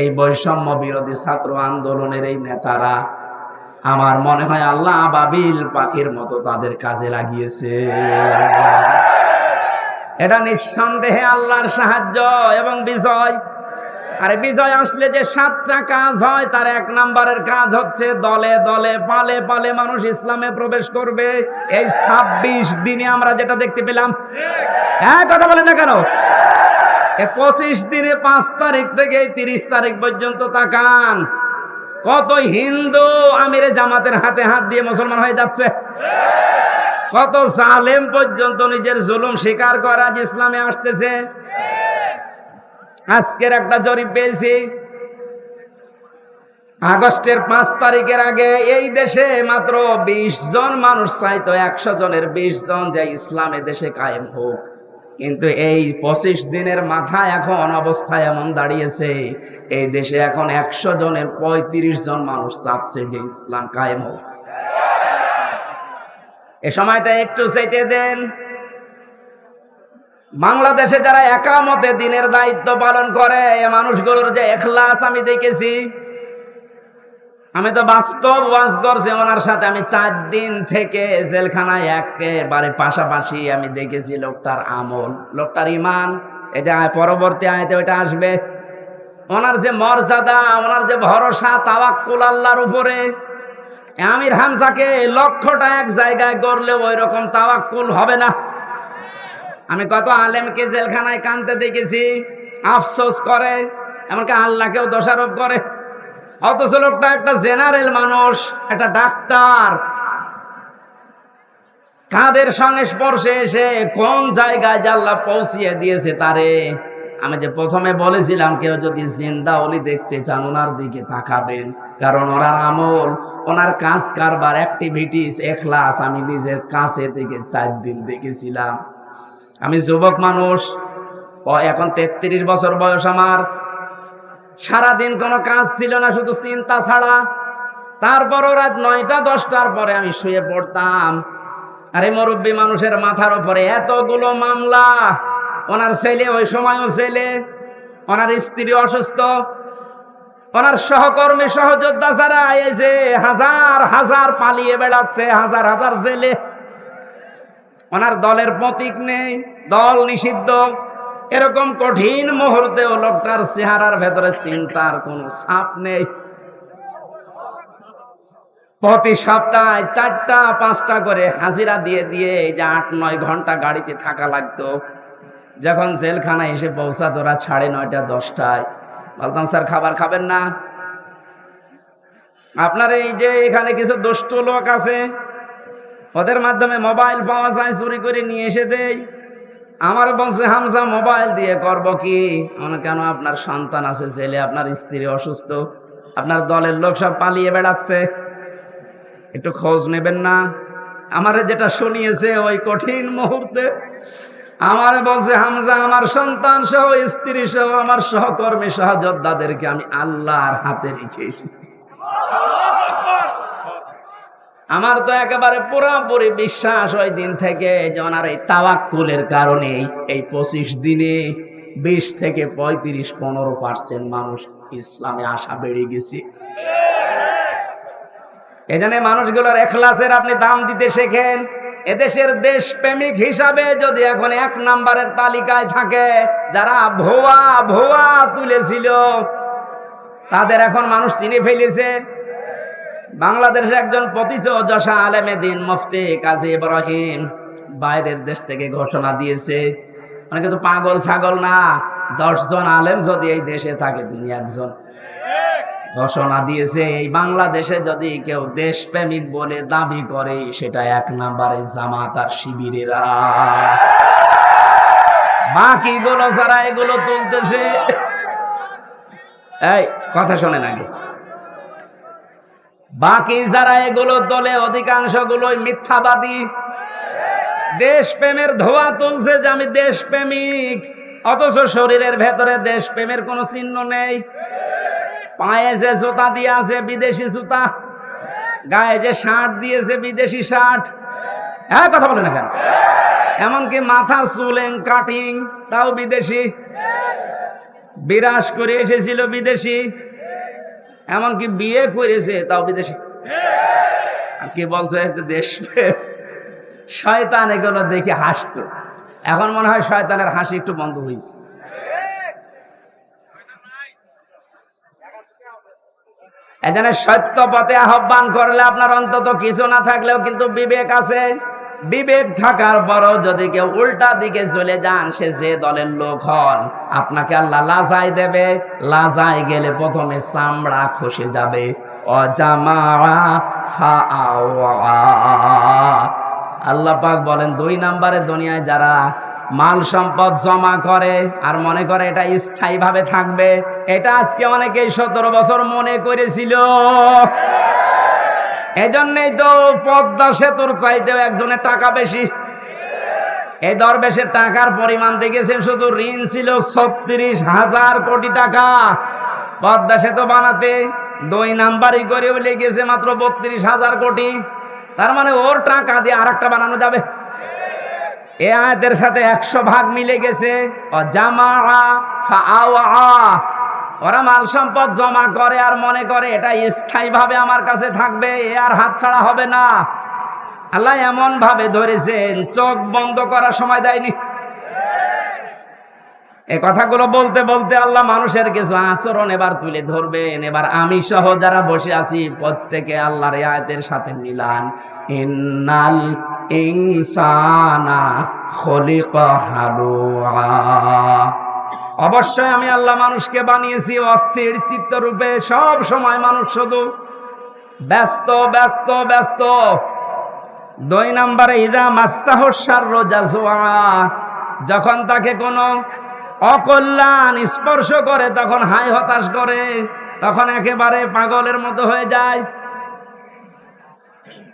এই বৈষম্য বিরোধী ছাত্র আন্দোলনের এই নেতারা, আমার মনে হয় আল্লাহ আবাবিল পাখির মতো তাদের কাজে লাগিয়েছে। এটা নিঃসন্দেহে আল্লাহর সাহায্য এবং বিজয়। আরে বিজয় আসলে যে 7টা কাজ হয়, তার 1 নম্বরের কাজ হচ্ছে দলে দলে, পালে পালে মানুষ ইসলামে প্রবেশ করবে। এই 26 দিনে আমরা যেটা দেখতে পেলাম, হ্যাঁ কথা বলেন না কেন? এ 25 দিনে 5 তারিখ থেকে 30 তারিখ পর্যন্ত তাকান, কত হিন্দু আমিরে জামাতের হাতে হাত দিয়ে মুসলমান হয়ে যাচ্ছে, কত জালেম পর্যন্ত নিজের জুলুম স্বীকার করে আজ ইসলামে আসতেছে। আজকের একটা জরিপ পেয়েছি, আগস্টের 5 তারিখের আগে এই দেশে মাত্র 20 জন মানুষ চাইতো 100 জনের 20 জন যে ইসলামে দেশে কায়েম হোক, কিন্তু এই 25 দিনের মাথায় এখন অবস্থায় এমন দাঁড়িয়েছে এই দেশে এখন 100 জনের 35 জন মানুষ চাচ্ছে যে ইসলাম কায়েম হোক। এ সময়টা একটু চাইতে দেন। বাংলাদেশে যারা একামতে দিনের দায়িত্ব পালন করে এই মানুষগুলোর যে ইখলাস আমি দেখেছি, আমি তো বাস্তব ওয়াজ করছি ওনার সাথে, আমি 4 দিন থেকে জেলখানায় একেবারে পাশাপাশি আমি দেখেছি লোকটার আমল, লোকটার ঈমান। এটা পরবর্তী আয়াতে ওইটা আসবে। ওনার যে মর্যাদা, ওনার যে ভরসা, তাওয়াক্কুল আল্লাহর উপরে। আমির হামজাকে লক্ষ্যটা এক জায়গায় করলে ওই রকম তাওয়াক্কুল হবে না। আমি কত আলেমকে জেলখানায় কাঁদতে দেখেছি, আফসোস করে, এমনকি আল্লাহকেও দোষারোপ করে। অথচ লোকটা একটা জেনারেল মানুষ, একটা ডাক্তার, কাদের সংস্পর্শে এসে কোন জায়গায় যে আল্লাহ পৌঁছিয়ে দিয়েছে তারে। আমি যে প্রথমে বলেছিলাম কেউ যদি জিন্দা ওলি দেখতে চান ওনার দিকে তাকাবেন, কারণ ওনার আমল, ওনার কাজ কারবার, অ্যাক্টিভিটিস, ইখলাস আমি নিজের কাছে থেকে 4 দিন দেখেছিলাম। আমি যুবক মানুষ, এখন 33 বছর বয়স আমার। সারাদিন কোনো কাজ ছিল না, শুধু চিন্তা ছাড়া। তারপরও রাত 9টা 10টার পরে আমি শুয়ে পড়তাম। আরে মুরব্বী মানুষের মাথার উপরে এতগুলো মামলা, ওনার ছেলে ওই সময়ও ছেলে, ওনার স্ত্রী অসুস্থ, ওনার সহকর্মী সহযোদ্ধা যারা এই যে হাজার হাজার পালিয়ে বেড়াচ্ছে, হাজার হাজার জেলে, ওনার দলের প্রতীক নেই, দল নিষিদ্ধ। এরকম কঠিন মুহূর্তেও লোকটার চেহারার ভেতরে চিন্তার কোনো ছাপ নেই। প্রতি সপ্তাহে 4টা 5টা করে হাজিরা দিয়ে দিয়ে যে 8-9 ঘন্টা গাড়িতে থাকা লাগতো। যখন জেলখানায় এসে পৌঁছাতো রাত 9:30 10টায়, বলতাম স্যার খাবার খাবেন না? আপনার এই যে এখানে কিছু দুষ্ট লোক আছে, ওদের মাধ্যমে মোবাইল পাওয়া যায়, চুরি করে নিয়ে এসে দেয়। আমার বলছে হামজা মোবাইল দিয়ে করব কি? কেন, আপনার সন্তান আছে ছেলে, আপনার স্ত্রী অসুস্থ, আপনার দলের লোক সব পালিয়ে বেড়াচ্ছে, একটু খোঁজ নেবেন না? আমারে যেটা শুনিয়েছে ওই কঠিন মুহূর্তে আমারে বলছে হামজা আমার সন্তান সহ স্ত্রী সহ আমার সহকর্মী সহযোদ্ধাদেরকে আমি আল্লাহর হাতে রেখে এসেছি। আমার তো একেবারে পুরোপুরি বিশ্বাস ওই দিন থেকে যে ওনার এই তাওয়াক্কুলের কারণে এই 25 দিনে 20 থেকে 35-15% মানুষ ইসলামে আসা বেড়ে গেছে। এখানে মানুষগুলোর ইখলাসের আপনি দাম দিতে শেখেন। এদেশের দেশপ্রেমিক হিসাবে যদি এখন 1 নম্বরের তালিকায় থাকে যারা ভুয়া ভুয়া তুলেছিল, তাদের এখন মানুষ চিনে ফেলেছে। বাংলাদেশে একজন প্রতিযশা আলেমে দিন মুফতি কাজী ইব্রাহিম বাইরের দেশ থেকে ঘোষণা দিয়েছে, অনেকে তো পাগল ছাগল না, 10 জন আলেম যদি এই দেশে থাকে তিনি একজন। ঘোষণা দিয়েছে এই বাংলাদেশে যদি কেউ দেশপ্রেমিক বলে দাবি করে সেটা 1 নম্বরে জামাত আর শিবিরেরা। বাকিগুলো যারা এগুলো তুলতেছে, এই কথা শোনেন আগে, বাকি যারা এগুলো তোলে অধিকাংশ গুলোই মিথ্যাবাদী। দেশপ্রেমের ধোয়া তুলছে যে আমি দেশপ্রেমিক, অথচ শরীরের ভেতরে দেশপ্রেমের কোনো চিহ্ন নেই। পায়ে যে জুতা দিয়ে আছে বিদেশি জুতা, গায়ে যে শার্ট দিয়েছে বিদেশি শার্ট। হ্যাঁ কথা বলে না কেন? এমনকি মাথার চুলেং কাটিং তাও বিদেশি, বিরাজ করে এসেছিল বিদেশি, এমনকি বিয়ে করেছে তাও বিদেশি। আর কি বলছে দেশপ্রেম? শয়তান এগুলো দেখে হাসতো, এখন মনে হয় শয়তানের হাসি একটু বন্ধ হয়েছে। এখানে সত্য পথে আহ্বান করলে আপনার অন্তত কিছু না থাকলেও কিন্তু বিবেক আছে। বিবেক থাকার পরও যদি কেউ উল্টা দিকে চলে যান, সে যে দলের লোক হন, আপনাকে আল্লাহ লাজাই দেবে। লাজাই গেলে প্রথমে চামড়া খসে যাবে। অজামা ফাআওয়া। আল্লাহ পাক বলেন 2 নম্বরে দুনিয়ায় যারা মাল সম্পদ জমা করে আর মনে করে এটা স্থায়ীভাবে থাকবে, এটা আজকে অনেকেই 17 বছর মনে করেছিল। এজন্যই তো পদ্মা সেতুর চাইতেও একজনের টাকা বেশি। এই দরবেশের টাকার পরিমাণ দেখেছেন, শুধু ঋণ ছিল 36,000 কোটি টাকা পদ্মা সেতু বানাতে। 2 নাম্বারই করেও লেগেছে মাত্র 32,000 কোটি। তার মানে ওর টাকা দিয়ে আরেকটা বানানো যাবে। এ আয়াতের সাথে 100 ভাগ মিলে গেছে। জামা ফাআওয়া। ওরা মাল সম্পদ জমা করে আর মনে করে এটা স্থায়ীভাবে আমার কাছে থাকবে, এ আর হাত ছাড়া হবে না। আল্লাহ এমন ভাবে ধরেছেন, চোখ বন্ধ করার সময় দেয়নি। এই কথাগুলো বলতে বলতে আল্লাহ মানুষের কিছু আচরণ এবার তুলে ধরবেন। এবার আমি সহ যারা বসে আছি প্রত্যেকে আল্লাহর আয়াতের সাথে মিলান। ইন্নাল ইনসানা খুলিকা হালুআ। অবশ্যই আমি আল্লাহ মানুষকে বানিয়েছি অস্থির চিত্তরূপে। সব সময় মানুষ শুধু ব্যস্ত ব্যস্ত ব্যস্ত। 2 নম্বরে ইদা মাসসাহু শাররু জাজুআ। যখন তাকে কোনো অকল্যাণ স্পর্শ করে তখন হাই হতাশ করে, তখন একেবারে পাগলের মতো হয়ে যায়।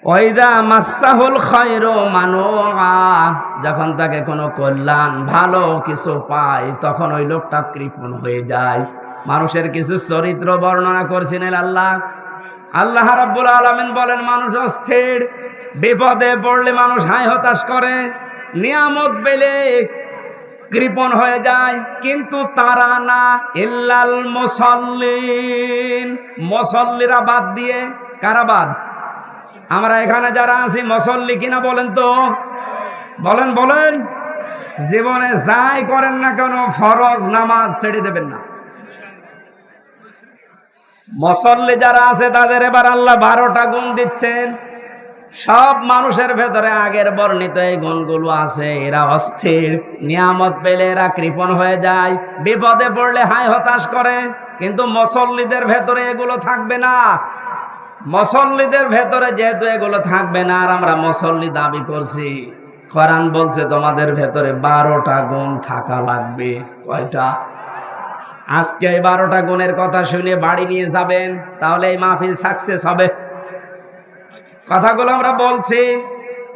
ওয়াইদা মাসসাহুল খায়রু মানুআ। যখন তাকে কোনো কল্যাণ ভালো কিছু পায় তখন ওই লোকটা কৃপণ হয়ে যায়। মানুষের কিছু চরিত্র বর্ণনা করছিলেন আল্লাহ রাব্বুল আলামিন বলেন, মানুষ অস্থির, বিপদে পড়লে মানুষ হাই হতাশ করে, নিয়ামত পেলে কৃপণ হয়ে যায়। কিন্তু তারা না, ইল্লাল মুসাল্লিন। মুসাল্লিরা বাদ দিয়ে কারা বাদ? আমরা এখানে যারা আছি মুসল্লি কিনা বলেন তো? বলেন বলেন। জীবনে যাই করেন না কেন ফরজ নামাজ ছেড়ে দেবেন না। মুসল্লি যারা আছে তাদের এবার আল্লাহ 12টা গুণ দিচ্ছেন। সব মানুষের ভেতরে আগের বর্ণিত এই গুণগুলো আছে। এরা অস্থির, নিয়ামত পেলে এরা কৃপণ হয়ে যায়, বিপদে পড়লে হাই হতাশ করে। কিন্তু মুসল্লিদের ভেতরে এগুলো থাকবে না। মুসল্লিদের ভেতরে যেহেতু এগুলো থাকবে না, আর আমরা মুসল্লি দাবি করছি, কোরআন বলছে তোমাদের ভেতরে 12টা গুণ থাকা লাগবে। কয়টা? আজকে এই 12টা গুণের কথা শুনে বাড়ি নিয়ে যাবেন, তাহলে এই মাহফিল সাকসেস হবে। কথাগুলো আমরা বলছি,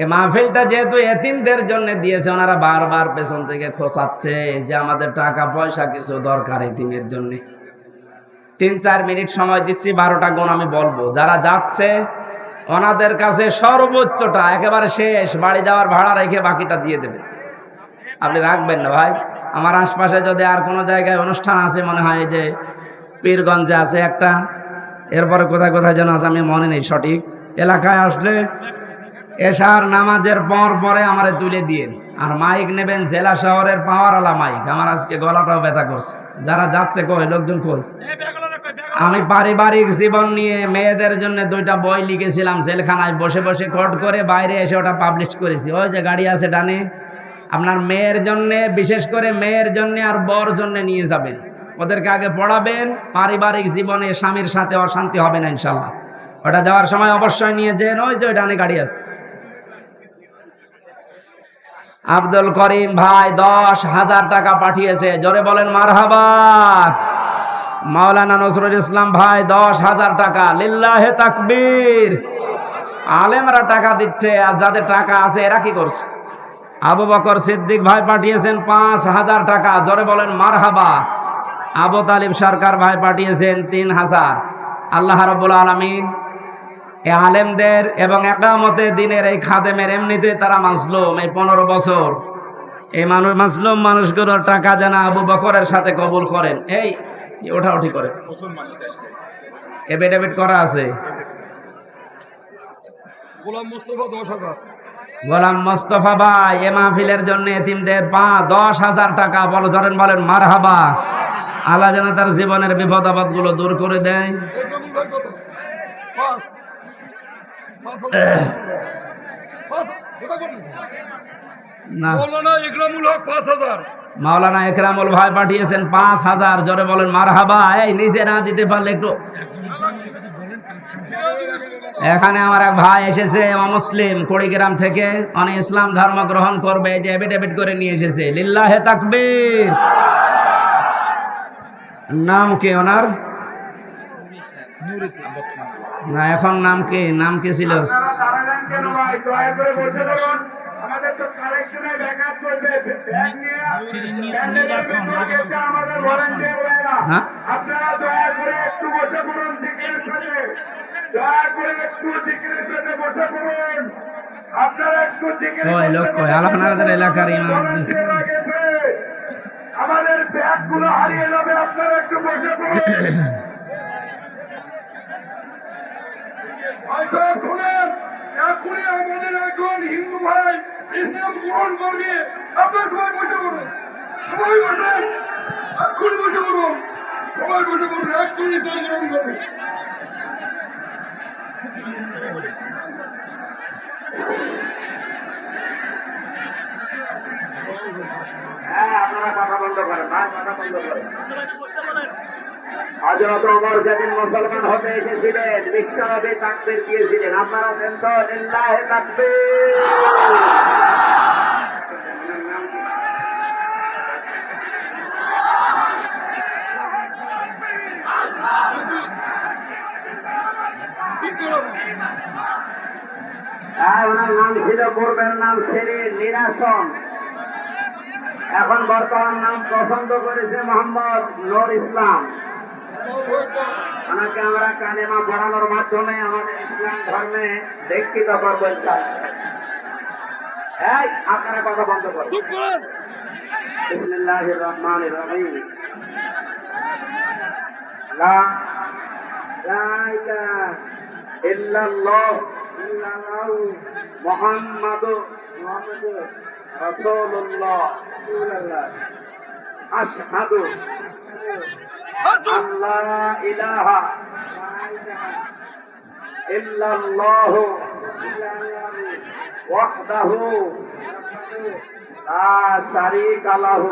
এই মাহফিলটা যেহেতু এতিমদের জন্য দিয়েছে, ওনারা বারবার পেছন থেকে খোঁচাচ্ছে যে আমাদের টাকা পয়সা কিছু দরকার এতিমের জন্য। 3-4 মিনিট সময় দিচ্ছি, 12টা গুণ আমি বলবো। যারা যাচ্ছে ওনাদের কাছে সর্বোচ্চটা একেবারে শেষ, বাড়ি যাওয়ার ভাড়া রেখে বাকিটা দিয়ে দেবে। আপনি রাখবেন না ভাই। আমার আশপাশে যদি আর কোনো জায়গায় অনুষ্ঠান আছে, মনে হয় যে পীরগঞ্জে আছে একটা, এরপরে কোথায় কোথায় যেন আছে, আমি মনে নেই সঠিক। এলাকায় আসলে এশার নামাজের পরে আমারে তুলে দিয়ে, আর মাইক নেবেন জেলা শহরের পাওয়ারওয়ালা মাইক। আমার আজকে গলাটাও ব্যথা করছে। যারা যাচ্ছে কই, লোকজন কই? আমি পারিবারিক জীবন নিয়ে মেয়েদের জন্য 2টা বই লিখেছিলাম, জেলখানায় বসে বসে কোট করে, বাইরে এসে ওটা পাবলিশ করেছি। ওই যে গাড়ি আছে ডানে, আপনার মেয়ের জন্যে, বিশেষ করে মেয়ের জন্য আর বর জন্য নিয়ে যাবেন। ওদেরকে আগে পড়াবেন, পারিবারিক জীবনে স্বামীর সাথে অশান্তি হবে না ইনশাল্লাহ। ওটা যাওয়ার সময় অবশ্যই নিয়ে যেন। ওই যে ডানে গাড়ি আছে। আব্দুল করিম ভাই 10,000 টাকা পাঠিয়েছে, জোরে বলেন মারহাবা। মাওলানা নজরুল ইসলাম ভাই 10,000 টাকা, লিল্লাহে তাকবীর। আলেমরা টাকা দিচ্ছে, আর যাদের টাকা আছে এরা কি করছে? আবু বকর সিদ্দিক ভাই পাঠিয়েছেন 5,000 টাকা, জোরে বলেন মারহাবা। আবু তালিব সরকার ভাই পাঠিয়েছেন 3,000। আল্লাহ রাব্বুল আলামিন এই আলেমদের এবং একামতে দিনের এই খাদেমের, এমনিতে তারা মাজলুম, এই 15 বছর এই মানুষ মাজলুম মানুষগুলোর টাকা যেন আবু বকরের সাথে কবুল করেন। এই ওঠাউঠি করে এফিডেভিট করা আছে। গোলাম মোস্তফা ভাই এ মাহফিলের জন্য এতিমদের 10,000 টাকা, বলো ধরেন, বলেন মারহাবা। আল্লাহ যেন তার জীবনের বিপদ আপদ গুলো দূর করে দেয়। না, মাওলানা ইকরামুল হক 5000। মাওলানা একরামুল ভাই পাঠিয়েছেন 5000। জোরে বলেন মারহাবা। এই নিজে না দিতে পারলে একটু। এখানে আমার এক ভাই এসেছে অমুসলিম কুড়িগ্রাম থেকে, উনি ইসলাম ধর্ম গ্রহণ করবে, যে এফিডেভিট করে নিয়ে এসেছে। লিল্লাহে তাকবীর। নাম কি ওনার? নূর ইসলাম বর্তমান। না, এখন নাম কি? নাম কি ছিল? আমাদের তো কালেকশনে ব্যাকআপ করবে ব্যাগ নিয়ে আমাদের ভলান্টিয়ার ভাইরা, হ্যাঁ, আপনারা দয়া করে একটু বসে পড়ুন, জিকিরের সাথে দয়া করে একটু জিকিরের সাথে বসে পড়ুন। আপনারা একটু জিকিরের ওই লোক কই? আপনাদের এলাকার ইমাম। আমাদের ব্যাগগুলো হারিয়ে যাবে, আপনারা একটু বসে পড়ুন। আচ্ছা শুনেন, এখনই আমাদের একজন হিন্দু ভাই ইসলাম গ্রহণ করবে, আপনার সবাই বসে পড়ুন, সবাই বসে, এখনই বসে পড়ুন, সবাই বসে পড়ুন, এখনই ইসলাম গ্রহণ করবে। হ্যাঁ, আপনারা কথা বন্ধ করেন, ভাই কথা বন্ধ করেন। হযরত ওমর যেদিন মুসলমান হতে এসেছিলেন, বিশ্বনবী তাকবীর দিয়েছিলেন। আপনারা দেন তো লিল্লাহে তাকবীর। ওনার নাম ছিল, পূর্বের নাম সেলিম নিরাসন, এখন বর্তমান নাম পছন্দ করেছে মোহাম্মদ নূর ইসলাম। ওনাকে আমরা কালেমা পড়ানোর মাধ্যমে আমাদের ইসলাম ধর্মে দীক্ষিত করবো ইনশাআল্লাহ। এই আপনারা কথা বন্ধ করুন। বিসমিল্লাহির রহমানির রহিম। লা ইলাহা ইল্লাল্লাহ মুহাম্মাদুর রাসূলুল্লাহ। আশহাদু আল্লা ইলাহা ইল্লাল্লাহু ওয়াহদাহু লা শারীকা লাহু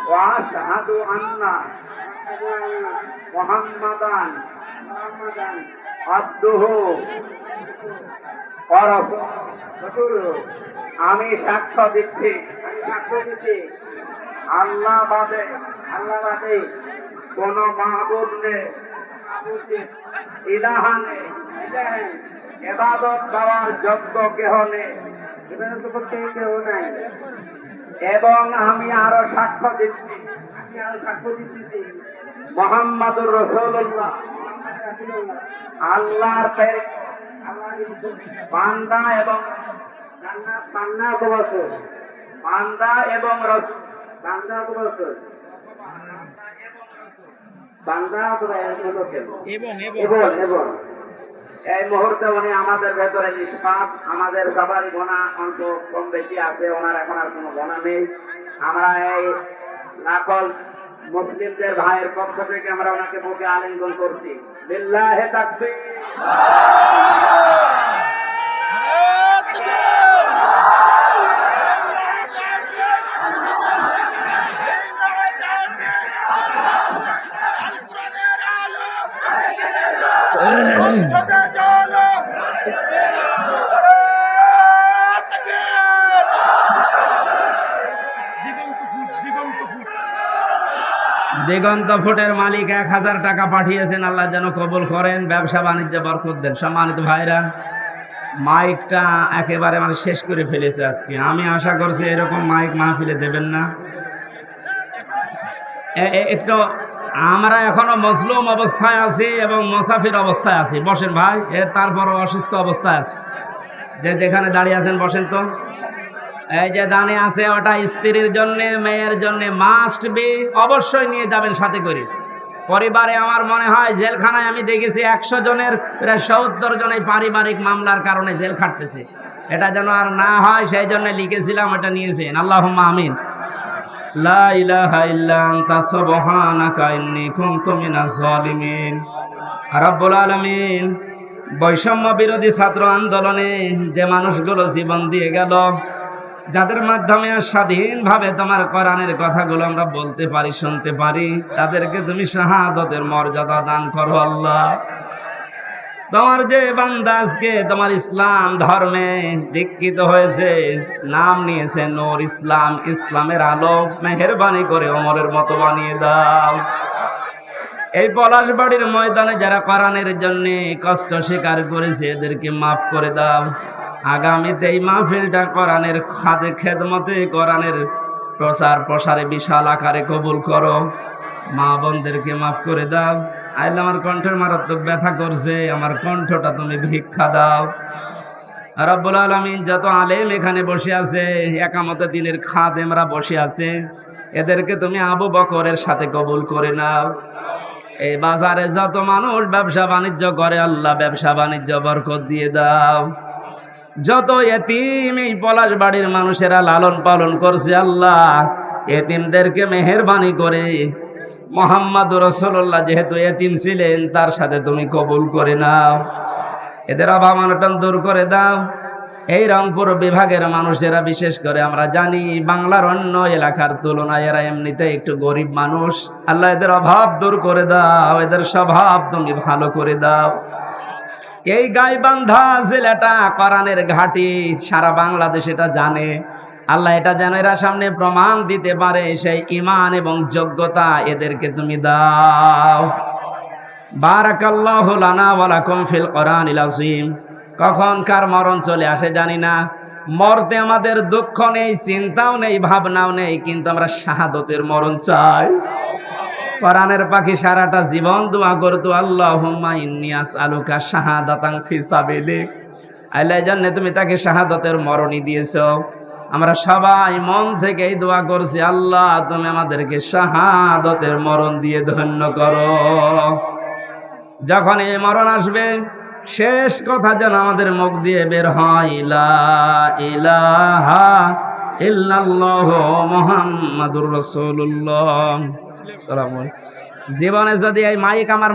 ওয়া আশহাদু আন্না মুহাম্মাদান আবদুহু ওয়া রাসূলুহু। আমি সাক্ষ্য দিচ্ছি আল্লাহ বাদে কোন মাহবুব নেই, ইলাহা নেই, ইবাদত দেওয়ার যোগ্য কেহ নেই, ইবাদত করতে কেউ নাই। এবং আমি আরো সাক্ষ্য দিচ্ছি মুহাম্মাদুর রাসূলুল্লাহ আল্লাহর বান্দা এবং রাসূল। এবং এই মুহূর্তে উনি আমাদের ভেতরে নিষ্পাপ, আমাদের সবারই গোনা অন্ত কম বেশি আছে, ওনার এখন আর কোনো গোনা নেই। আমরা এই নাকল মুসলিমদের ভাইয়ের পক্ষ থেকে আমরা ওনাকে বুকে আলিঙ্গন করছি। লিল্লাহে তাকবীর। দিগন্ত ফুটের মালিক 1000 টাকা পাঠিয়েছেন, আল্লাহ যেন কবুল করেন, ব্যবসা বাণিজ্যে বরকত দেন। সম্মানিত ভাইরা, মাইকটা একেবারে মানে শেষ করে ফেলেছে আজকে। আমি আশা করছি এরকম মাইক মাহফিলে দেবেন না। একটু আমরা এখনো মজলুম অবস্থায় আছি এবং মুসাফির অবস্থায় আছি। বসেন ভাই, তারপরও অসুস্থ অবস্থায় আছে। যেখানে দাঁড়িয়ে আছেন বসেন তো। এই যে দাঁড়িয়ে আছে ওটা স্ত্রীর জন্য, মেয়ের জন্য মাস্ট বি, অবশ্যই নিয়ে যাবেন সাথে করে। পরিবারে আমার মনে হয় জেলখানায় আমি দেখেছি 100 জনের প্রায় 70 জন এই পারিবারিক মামলার কারণে জেল খাটতেছে। এটা যেন আর না হয় সেই জন্য লিখেছিলাম, এটা নিয়েছেন। আল্লাহুম্মা আমিন। লা ইলাহা ইল্লা আনতা সুবহানাকা ইন্নী কুনতু মিনাজ জালিমিন। রব্বুল আলামিন বৈষম্য বিরোধী ছাত্র আন্দোলনে যে মানুষগুলো জীবন দিয়ে গেল, যাদের মাধ্যমে স্বাধীনভাবে তোমার কোরআনের কথাগুলো আমরা বলতে পারি, শুনতে পারি, তাদেরকে তুমি শাহাদাতের মর্যাদা দান করো আল্লাহ। তোমার যে বান্দা আজকে তোমার ইসলাম ধর্মে দীক্ষিত হয়েছে, নাম নিয়েছে নূর ইসলাম, ইসলামের আলো, মেহেরবানি করে ওমরের মতো বানিয়ে দাও। এই পলাশবাড়ির ময়দানে যারা কোরআনের জন্য কষ্ট স্বীকার করেছে, এদেরকে মাফ করে দাও। আগামীতে এই মাহফিলটা কোরআনের খাদে খেদমতে, কোরআনের প্রচার প্রসারে বিশাল আকারে কবুল করো। মা বোনদেরকে মাফ করে দাও। আইলে আমার কণ্ঠের মারাত্মক ব্যথা করছে, আমার কণ্ঠটা তুমি ভিক্ষা দাও। রব্বুল আলামিন যত আলেম এখানে বসে আছে, একামতে দিনের খাদেমরা বসে আছে, এদেরকে তুমি আবু বকরের সাথে কবুল করে নাও। এই বাজারে যত মানুষ ব্যবসা বাণিজ্য করে, আল্লাহ ব্যবসা বাণিজ্য বরকত দিয়ে দাও। যত এতিম এই পলাশবাড়ির মানুষেরা লালন পালন করছে, আল্লাহ এতিমদেরকে মেহেরবানি করে মুহাম্মদুর রাসূলুল্লাহ যেহেতু এতিম ছিলেন, তার সাথে তুমি কবুল করে নাও। এদের অভাব অনটন দূর করে দাও। এই রংপুর বিভাগের মানুষেরা, বিশেষ করে আমরা জানি বাংলার অন্য এলাকার তুলনায় এরা এমনিতে একটু গরিব মানুষ, আল্লাহ এদের অভাব দূর করে দাও, এদের স্বভাব তুমি ভালো করে দাও। এই গাইবান্ধা জেলাটা কোরআনের ঘাঁটি, সারা বাংলাদেশ এটা জানে। আল্লাহ এটা যেন এরা সামনে প্রমাণ দিতে পারে, সেই ঈমান এবং যোগ্যতা এদেরকে তুমি দাও। বারাকাল্লাহু লানা ওয়া লাকুম ফিল কোরআনিল আযীম। কখন কার মরণ চলে আসে জানি না। মরতে আমাদের দুঃখ নেই, চিন্তাও নেই, ভাবনাও নেই, কিন্তু আমরা শাহাদতের মরণ চাই। কোরআনের পাখি সারাটা জীবন দোয়া করতো, আল্লাহুম্মা ইন্নী আসআলুকা শাহাদাতান ফি সাবিলিক। আল্লাহ জানে তুমি তাকে শাহাদতের মরণই দিয়েছো। আমরা সবাই মন থেকে এই দোয়া করছি, আল্লাহ তুমি আমাদেরকে শাহাদতের মরণ দিয়ে ধন্য করো। যখন এই মরণ আসবে, শেষ কথা যেন আমাদের মুখ দিয়ে বের হয়, লা ইলাহা ইল্লাল্লাহু মুহাম্মাদুর রাসূলুল্লাহ। জীবনে যদি এই মাইক আমার